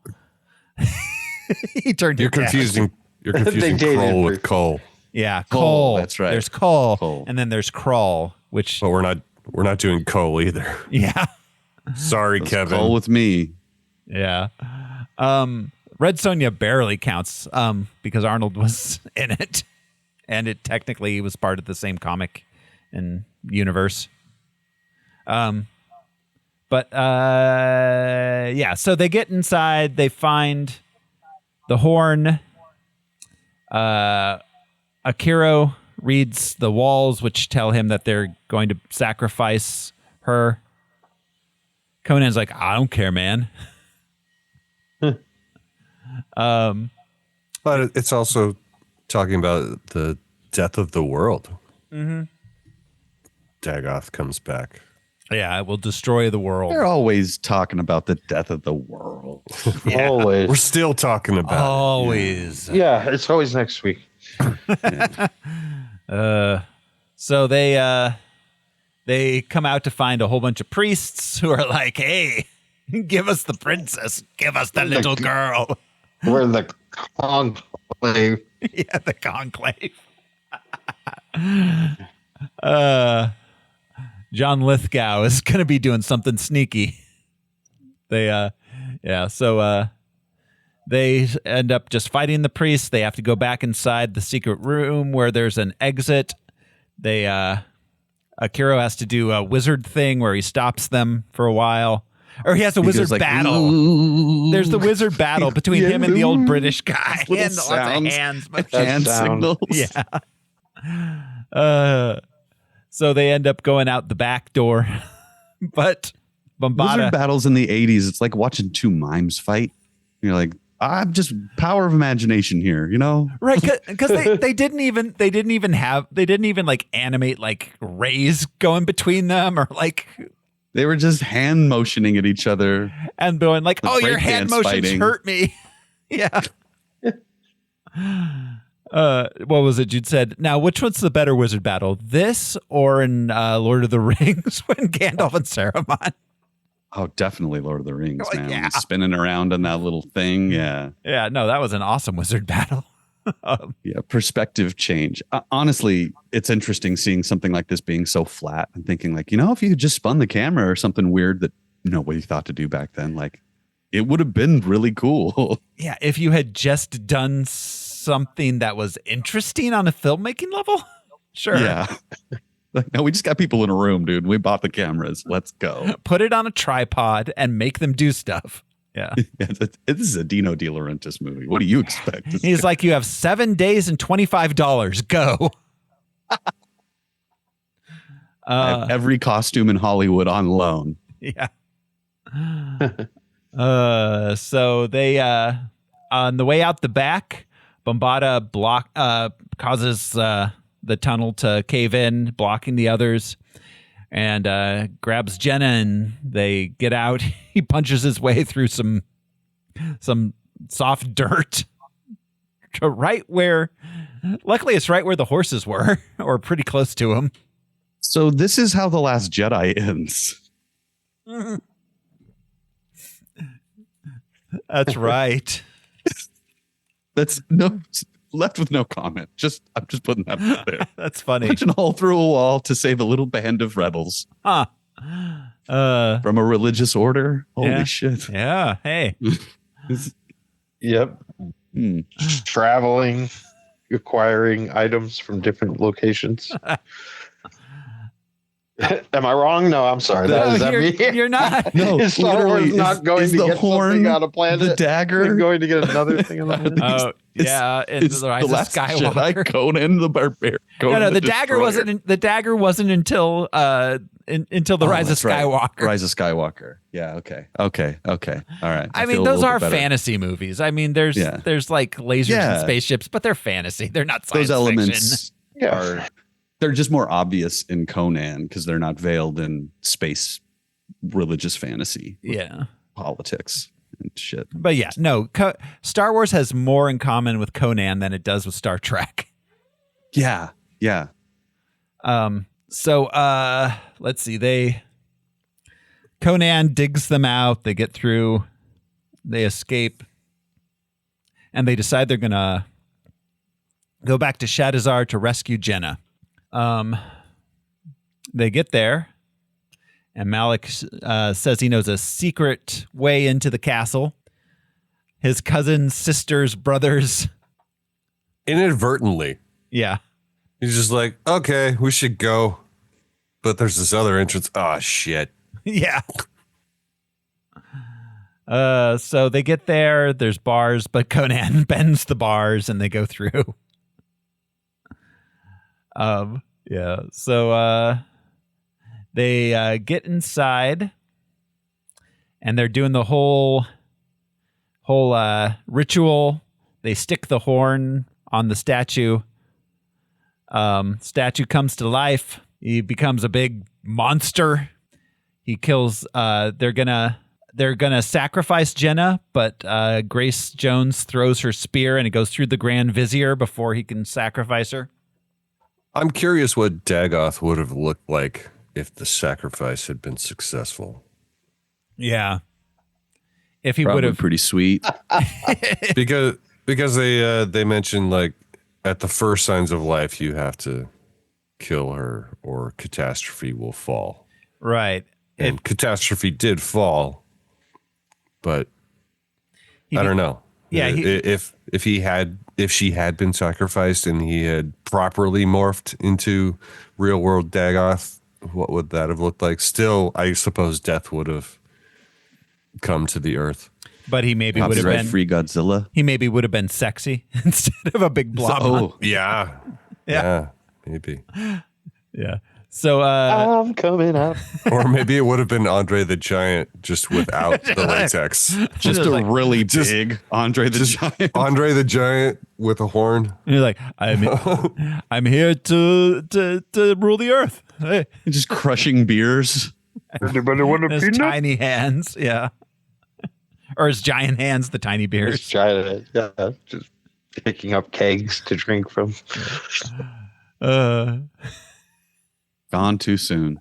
He turned. You're confusing Crawl with Cole. Yeah, Cole. That's right. There's Cole, and then there's Crawl, which. But we're not doing Cole either. Yeah. Sorry, Kevin. Cole with me. Yeah. Red Sonja barely counts because Arnold was in it, and it technically was part of the same comic and universe. So they get inside, they find the horn. Akira reads the walls, which tell him that they're going to sacrifice her. Conan's like, I don't care, man. But it's also talking about the death of the world. Mm-hmm. Dagoth comes back. Yeah, it will destroy the world. They're always talking about the death of the world. Yeah. Always. We're still talking about it. Always. Yeah, it's always next week. So they come out to find a whole bunch of priests who are like, hey, give us the princess. Give us the little girl. We're the conclave. Yeah, the conclave. John Lithgow is going to be doing something sneaky. They end up just fighting the priests. They have to go back inside the secret room where there's an exit. Akira has to do a wizard thing where he stops them for a while. Or he has a wizard battle. Ooh. There's the wizard battle between him and the old British guy. Little And lots of sounds. hands. Hand signals. Yeah. So they end up going out the back door. But Bombada. Wizard battles in the 80s, it's like watching two mimes fight. You're like, I'm just power of imagination here, you know? Right, because they didn't even like animate like rays going between them, or like They were just hand motioning at each other and going like, The "Oh, your hand breakdance motions fighting. hurt me." Yeah. What was it you'd said? Now, which one's the better wizard battle? This or in Lord of the Rings when Gandalf and Saruman? Oh, definitely Lord of the Rings, Oh, man. yeah. Spinning around on that little thing. Yeah. Yeah, no, that was an awesome wizard battle. Yeah. Perspective change. Honestly, it's interesting seeing something like this being so flat and thinking like, if you had just spun the camera or something weird that nobody thought to do back then, like It would have been really cool. Yeah, if you had just done something that was interesting on a filmmaking level, sure. Yeah. Like, no, we just got people in a room, dude. We bought the cameras. Let's go. Put it on a tripod and make them do stuff. Yeah. This is a Dino De Laurentiis movie. What do you expect? He's like, you have 7 days and $25. Go. I have every costume in Hollywood on loan. Yeah. So they on the way out the back, Bombada causes the tunnel to cave in, blocking the others, and grabs Jenna, and they get out. He punches his way through some soft dirt to luckily it's right where the horses were, or pretty close to them. So this is how The Last Jedi ends. That's right. That's left with no comment. I'm just putting that out there. That's funny. Punching a hole through a wall to save a little band of rebels. Huh. From a religious order. Holy shit. Yeah. Hey. Yep. Traveling, acquiring items from different locations. Am I wrong? No, I'm sorry. Is that me? You're not. No, is Star Wars not going to the get horn, something out of planet? the dagger, They're going to get another thing on the planet. Oh, yeah. It's the Rise of Last Skywalker. Jedi, Conan the Barbarian. No, the dagger wasn't. The dagger wasn't until the Rise of Skywalker. Right. Rise of Skywalker. Yeah. Okay. All right. I mean, those are fantasy movies. I mean, there's like lasers and spaceships, but they're fantasy. They're not science those elements fiction. Are. They're just more obvious in Conan because they're not veiled in space religious fantasy. Yeah. Politics and shit. But yeah, no, Star Wars has more in common with Conan than it does with Star Trek. Yeah. Yeah. So let's see. Conan digs them out. They get through. They escape. And they decide they're going to go back to Shadizar to rescue Jenna. They get there, and Malik says he knows a secret way into the castle. His cousins, sisters, brothers. Inadvertently. Yeah. He's just like, okay, we should go. But there's this other entrance. Oh, shit. Yeah. So they get there. There's bars, but Conan bends the bars, and they go through. Yeah. So they get inside, and they're doing the whole ritual. They stick the horn on the statue. Statue comes to life. He becomes a big monster. He kills. They're gonna sacrifice Jenna, but Grace Jones throws her spear, and it goes through the Grand Vizier before he can sacrifice her. I'm curious what Dagoth would have looked like if the sacrifice had been successful. Yeah. If he would would have have pretty sweet. because they mentioned like at the first signs of life you have to kill her or catastrophe will fall. Right. And catastrophe did fall, but I don't know. Yeah, if she had been sacrificed and he had properly morphed into real world Dagoth, what would that have looked like? Still, I suppose death would have come to the earth. But he maybe would have been free Godzilla. He maybe would have been sexy instead of a big blob. Yeah, maybe. Yeah. So I'm coming up. Or maybe it would have been Andre the Giant just without the latex. Just a really big Andre the Giant. Andre the Giant with a horn. And you're like, I'm here to rule the earth. Hey. Just crushing beers. Anybody want a His peanut? tiny hands, yeah. Or his giant hands, the tiny beers. Just picking up kegs to drink from. Gone too soon.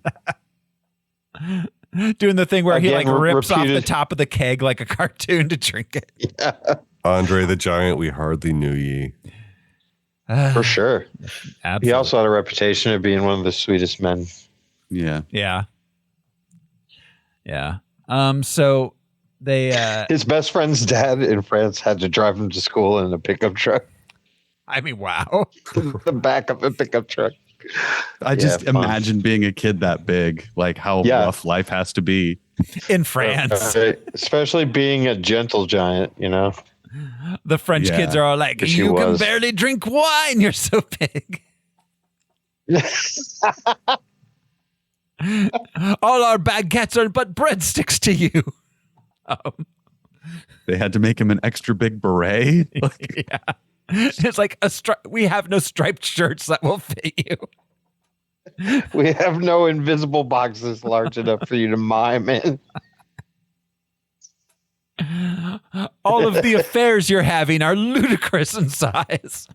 Doing the thing where he Again, like rips off the repeated. top of the keg like a cartoon to drink it. Yeah, Andre the Giant, we hardly knew ye. for sure. Absolutely. He also had a reputation of being one of the sweetest men. Yeah. Yeah. Yeah. So His best friend's dad in France had to drive him to school in a pickup truck. I mean, wow. The back of a pickup truck. I just imagine being a kid that big, like how rough life has to be in France. Especially being a gentle giant, you know. The French kids are all like, you can barely drink wine. You're so big. All our baguettes are but breadsticks to you. They had to make him an extra big beret. Yeah. It's like we have no striped shirts that will fit you. We have no invisible boxes large enough for you to mime in. All of the affairs you're having are ludicrous in size.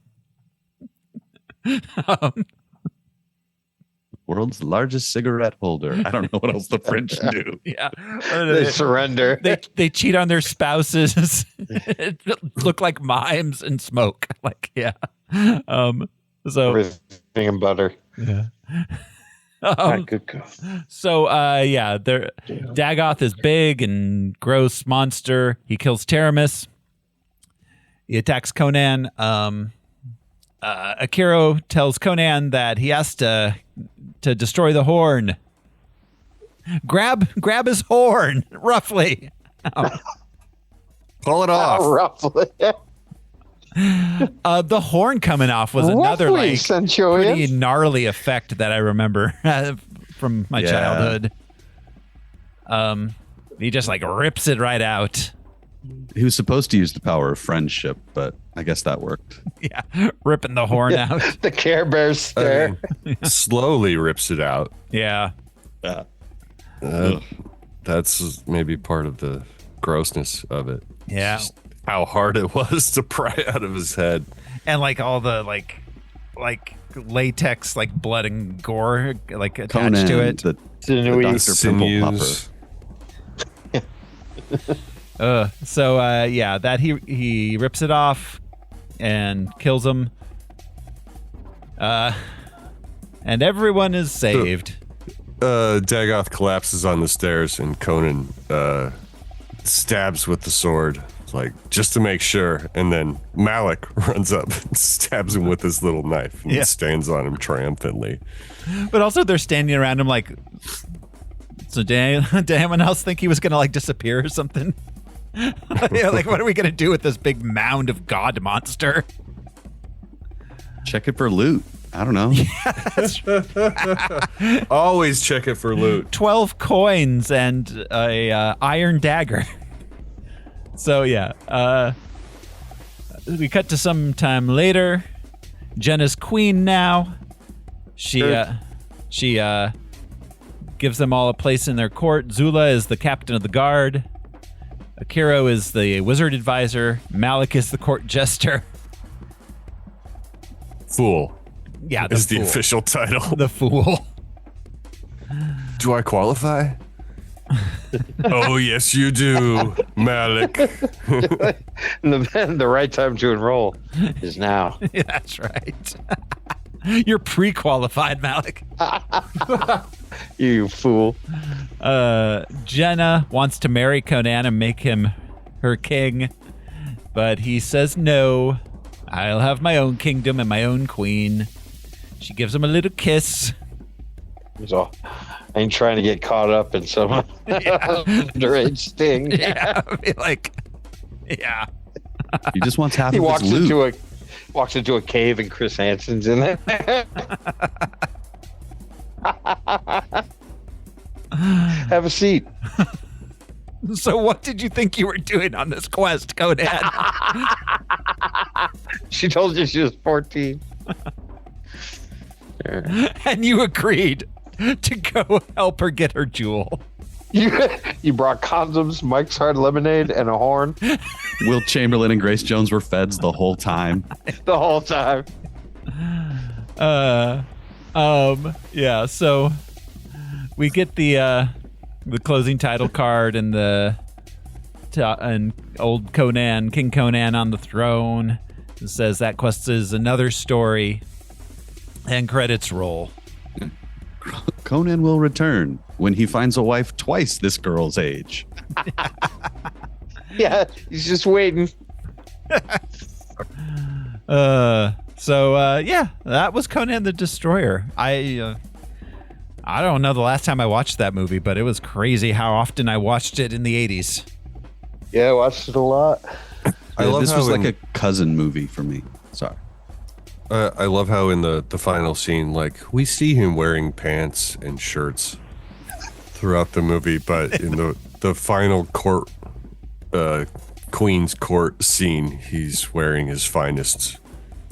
World's largest cigarette holder. I don't know what else the French do. Yeah. They surrender. They cheat on their spouses. Look like mimes and smoke. Like, yeah. So everything and butter. Yeah. Good go. So Dagoth is big and gross monster. He kills Taramis. He attacks Conan. Akira tells Conan that he has to destroy the horn. Grab his horn, roughly. Pull it off. Roughly. The horn coming off was another roughly, pretty gnarly effect that I remember from my childhood. He just like rips it right out. He was supposed to use the power of friendship, but I guess that worked. Yeah, ripping the horn out. The Care Bears stare. Slowly rips it out. Yeah. That's maybe part of the grossness of it. Yeah. Just how hard it was to pry out of his head. And like all the like latex, like blood and gore, like attached Conan, to it. The Dr. Pimple Popper. That he rips it off and kills him. And everyone is saved. Dagoth collapses on the stairs and Conan stabs with the sword, like just to make sure. And then Malik runs up and stabs him with his little knife and stands on him triumphantly. But also they're standing around him like, so did anyone else think he was going to like disappear or something? Like what are we going to do with this big mound of god monster? Check it for loot. I don't know. Always check it for loot. 12 coins and a iron dagger. So we cut to some time later. Jenna's queen now. She gives them all a place in their court. Zula is the captain of the guard. Akira is the wizard advisor. Malik is the court jester. Fool. Yeah, is the official title. The fool. Do I qualify? Oh, yes, you do, Malik. The right time to enroll is now. Yeah, that's right. You're pre-qualified, Malik. You fool. Jenna wants to marry Conan and make him her king, but he says no. I'll have my own kingdom and my own queen. She gives him a little kiss. So, I ain't trying to get caught up in some underage thing. Yeah, yeah. He just wants half of his loot. Walks into a cave and Chris Hansen's in it. Have a seat. So what did you think you were doing on this quest, Conan? She told you she was 14. And you agreed to go help her get her jewel. You brought condoms, Mike's Hard Lemonade, and a horn. Wilt Chamberlain and Grace Jones were feds the whole time. The whole time. Yeah, so we get the closing title card and and old Conan, King Conan on the throne. It says that quest is another story, and credits roll. Conan will return when he finds a wife twice this girl's age. Yeah, he's just waiting. Yeah, that was Conan the Destroyer. I don't know the last time I watched that movie, but it was crazy how often I watched it in the 80s. Yeah, I watched it a lot. This was like a cousin movie for me. Sorry. I love how in the final scene, like, we see him wearing pants and shirts throughout the movie, but in the final court, Queen's Court scene, he's wearing his finest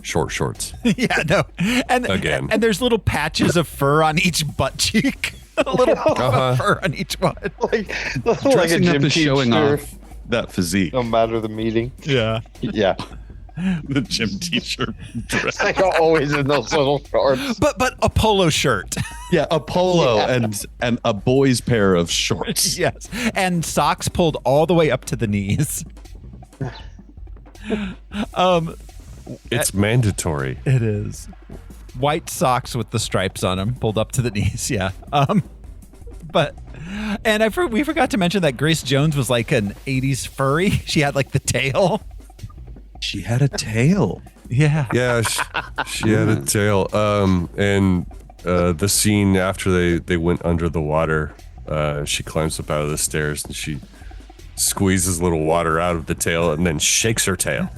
short shorts. Yeah, no. And again. And there's little patches of fur on each butt cheek. A little bit of fur on each one. like Dressing a up gym is showing teacher. off that physique. No matter the meeting. Yeah. Yeah. The gym teacher dress. Like always in those little shorts. But a polo shirt. Yeah, a polo and a boy's pair of shorts. Yes. And socks pulled all the way up to the knees. It's mandatory. It is. White socks with the stripes on them, pulled up to the knees. Yeah. We forgot to mention that Grace Jones was like an 80s furry. She had like the tail. She had a tail. Yeah. Yeah, she had a tail. And the scene after they went under the water, she climbs up out of the stairs and she squeezes a little water out of the tail and then shakes her tail.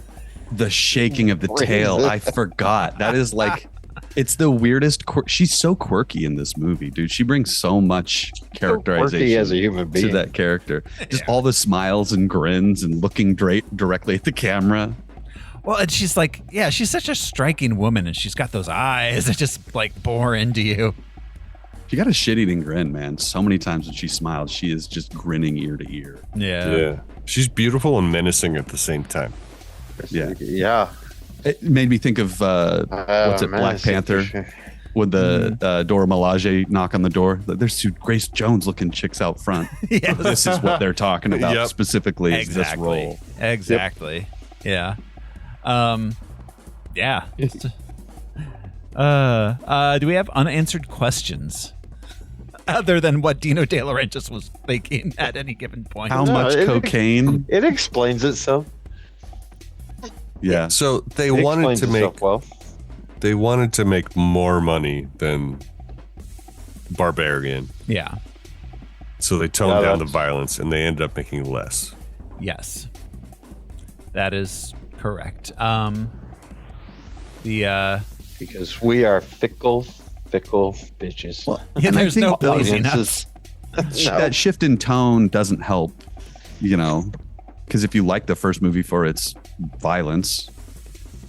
The shaking of the tail. I forgot. That is like, it's the weirdest. She's so quirky in this movie, dude. She brings so much characterization quirky as a human being to that character. Just all the smiles and grins and looking directly at the camera. Well, and she's like, yeah, she's such a striking woman, and she's got those eyes that just like bore into you. She got a shit-eating grin, man. So many times when she smiles, she is just grinning ear to ear. Yeah. She's beautiful and menacing at the same time. Yeah. It made me think of Black Panther, when the Dora Milaje knock on the door. There's two Grace Jones looking chicks out front. Yes. This is what they're talking about specifically. Is this role. Exactly. Yep. Yeah. Yeah. Do we have unanswered questions other than what Dino De Laurentiis was thinking at any given point? How much cocaine? It explains itself. Yeah. So they wanted to make more money than Barbarian. Yeah. So they toned down the violence and they ended up making less. Yes. That is correct. Because we are fickle bitches. Well, yeah, there's no laziness. That shift in tone doesn't help, because if you like the first movie for its violence,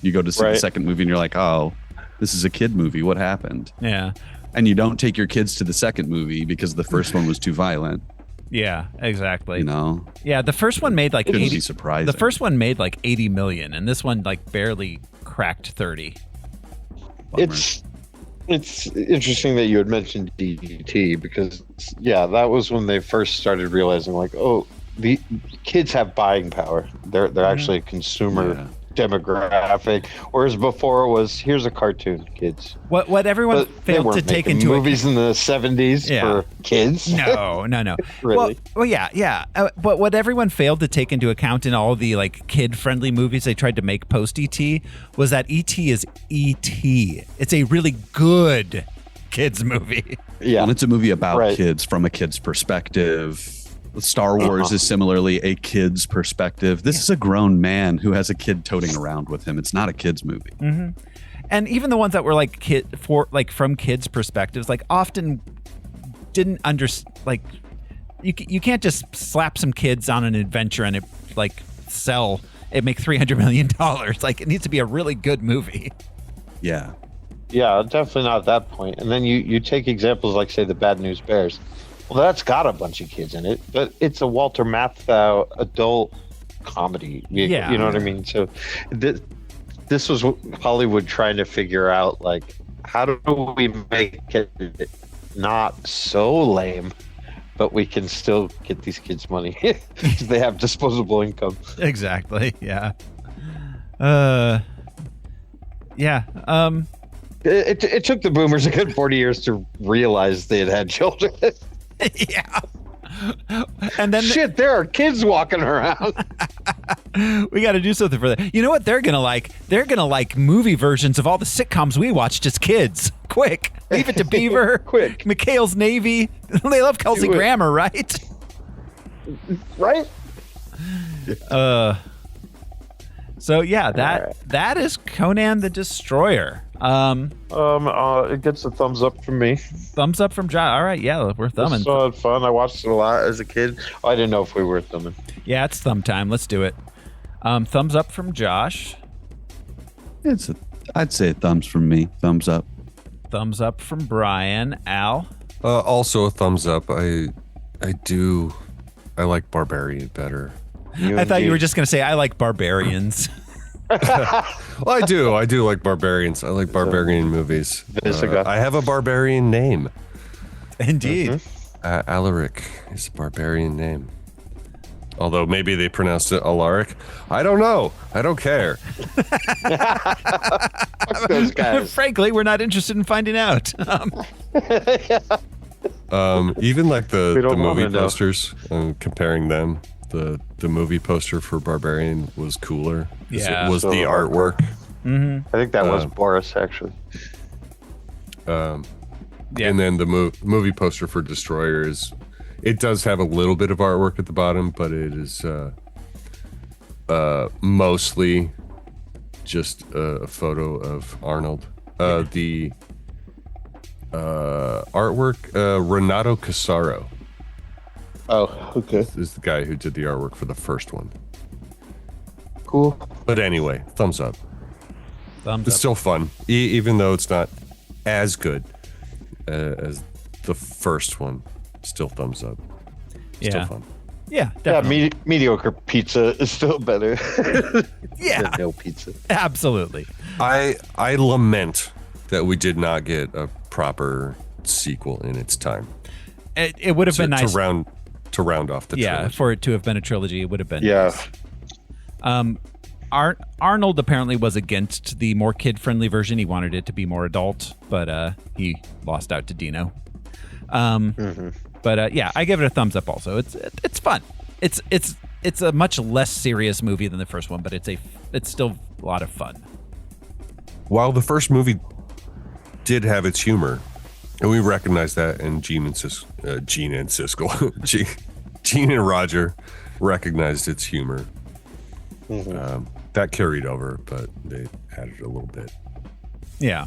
you go to see the second movie and you're like, oh, this is a kid movie. What happened? Yeah. And you don't take your kids to the second movie because the first one was too violent. Yeah, exactly. Yeah, the first one made like 80. Be surprising. The first one made like 80 million, and this one like barely cracked 30. Bummer. It's interesting that you had mentioned DDT because that was when they first started realizing like, oh, the kids have buying power. They're actually a consumer demographic, whereas before it was here's a cartoon, kids. What everyone failed to take into movies in the 70s for kids. No. Really? Well, yeah. But what everyone failed to take into account in all the like kid-friendly movies they tried to make post ET was that ET is ET. It's a really good kids movie. Yeah, and it's a movie about kids from a kid's perspective. Star Wars is similarly a kid's perspective. This is a grown man who has a kid toting around with him. It's not a kid's movie. Mm-hmm. And even the ones that were like from kids' perspectives, like often didn't understand. Like you can't just slap some kids on an adventure and it like sell. It make $300 million. Like it needs to be a really good movie. Yeah. Yeah, definitely not at that point. And then you take examples like say the Bad News Bears. Well, that's got a bunch of kids in it, but it's a Walter Matthau adult comedy. You know what I mean? So this was Hollywood trying to figure out, like, how do we make it not so lame, but we can still get these kids money because they have disposable income. Exactly, yeah. It took the boomers a good 40 years to realize they had children. Yeah. And then shit, there are kids walking around. We got to do something for that. You know what they're gonna like? They're gonna like movie versions of all the sitcoms we watched as kids. Quick, Leave It to Beaver. Quick, McHale's Navy. They love Kelsey Grammer, right? Right. So yeah, that is Conan the Destroyer. It gets a thumbs up from me. Thumbs up from John. All right, yeah, we're thumbing. It's so fun. I watched it a lot as a kid. I didn't know if we were thumbing. Yeah, it's thumb time. Let's do it. Thumbs up from Josh. I'd say thumbs from me. Thumbs up. Thumbs up from Brian. Al. Also a thumbs up. I like Barbarian better. I thought you were just going to say I like Barbarians. Well, I do like Barbarians. I like Barbarian movies. I have a Barbarian name. Indeed. Alaric is a Barbarian name. Although maybe they pronounced it Alaric. I don't know. I don't care. Fuck those guys. Frankly, we're not interested in finding out. Even like the movie posters, comparing them. The movie poster for Barbarian was cooler. Yeah. It was the artwork. Mm-hmm. I think that was Boris, actually. And then the movie poster for Destroyer it does have a little bit of artwork at the bottom, but it is mostly just a photo of Arnold. The artwork, Renato Casaro. Oh, okay. This is the guy who did the artwork for the first one. Cool. But anyway, thumbs up. Thumbs It's up. still fun, even though it's not as good as the first one. Still thumbs up. Still fun. Yeah, definitely. Yeah, mediocre pizza is still better. Yeah. No pizza. Absolutely. I lament that we did not get a proper sequel in its time. It would have been nice to round off the trilogy. For it to have been a trilogy, it would have been nice. Arnold apparently was against the more kid-friendly version. He wanted it to be more adult, but he lost out to Dino. But yeah, I give it a thumbs up. Also, it's fun. It's a much less serious movie than the first one, but it's still a lot of fun. While the first movie did have its humor, and we recognize that, and Gene and Siskel, Gene and Roger recognized its humor. Mm-hmm. That carried over, but they added a little bit. Yeah.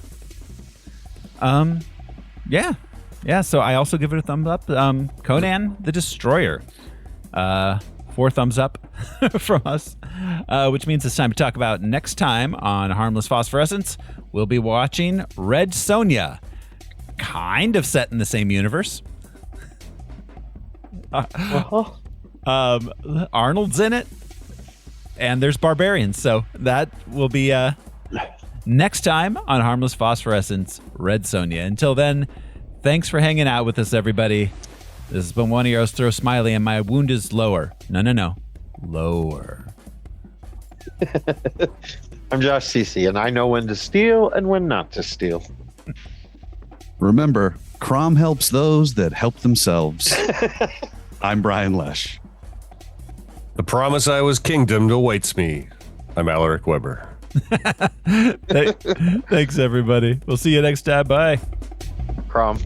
Yeah. So I also give it a thumbs up. Conan the Destroyer. 4 thumbs up from us, which means it's time to talk about next time on Harmless Phosphorescence. We'll be watching Red Sonja, kind of set in the same universe. Arnold's in it, and there's barbarians. So that will be next time on Harmless Phosphorescence, Red Sonja. Until then, thanks for hanging out with us, everybody. This has been one of your hosts, Throw Smiley, and my wound is lower. No. Lower. I'm Josh Cece, and I know when to steal and when not to steal. Remember, Crom helps those that help themselves. I'm Brian Lesh. The promise I was kingdomed awaits me. I'm Alaric Weber. Thanks, everybody. We'll see you next time. Bye. Crom.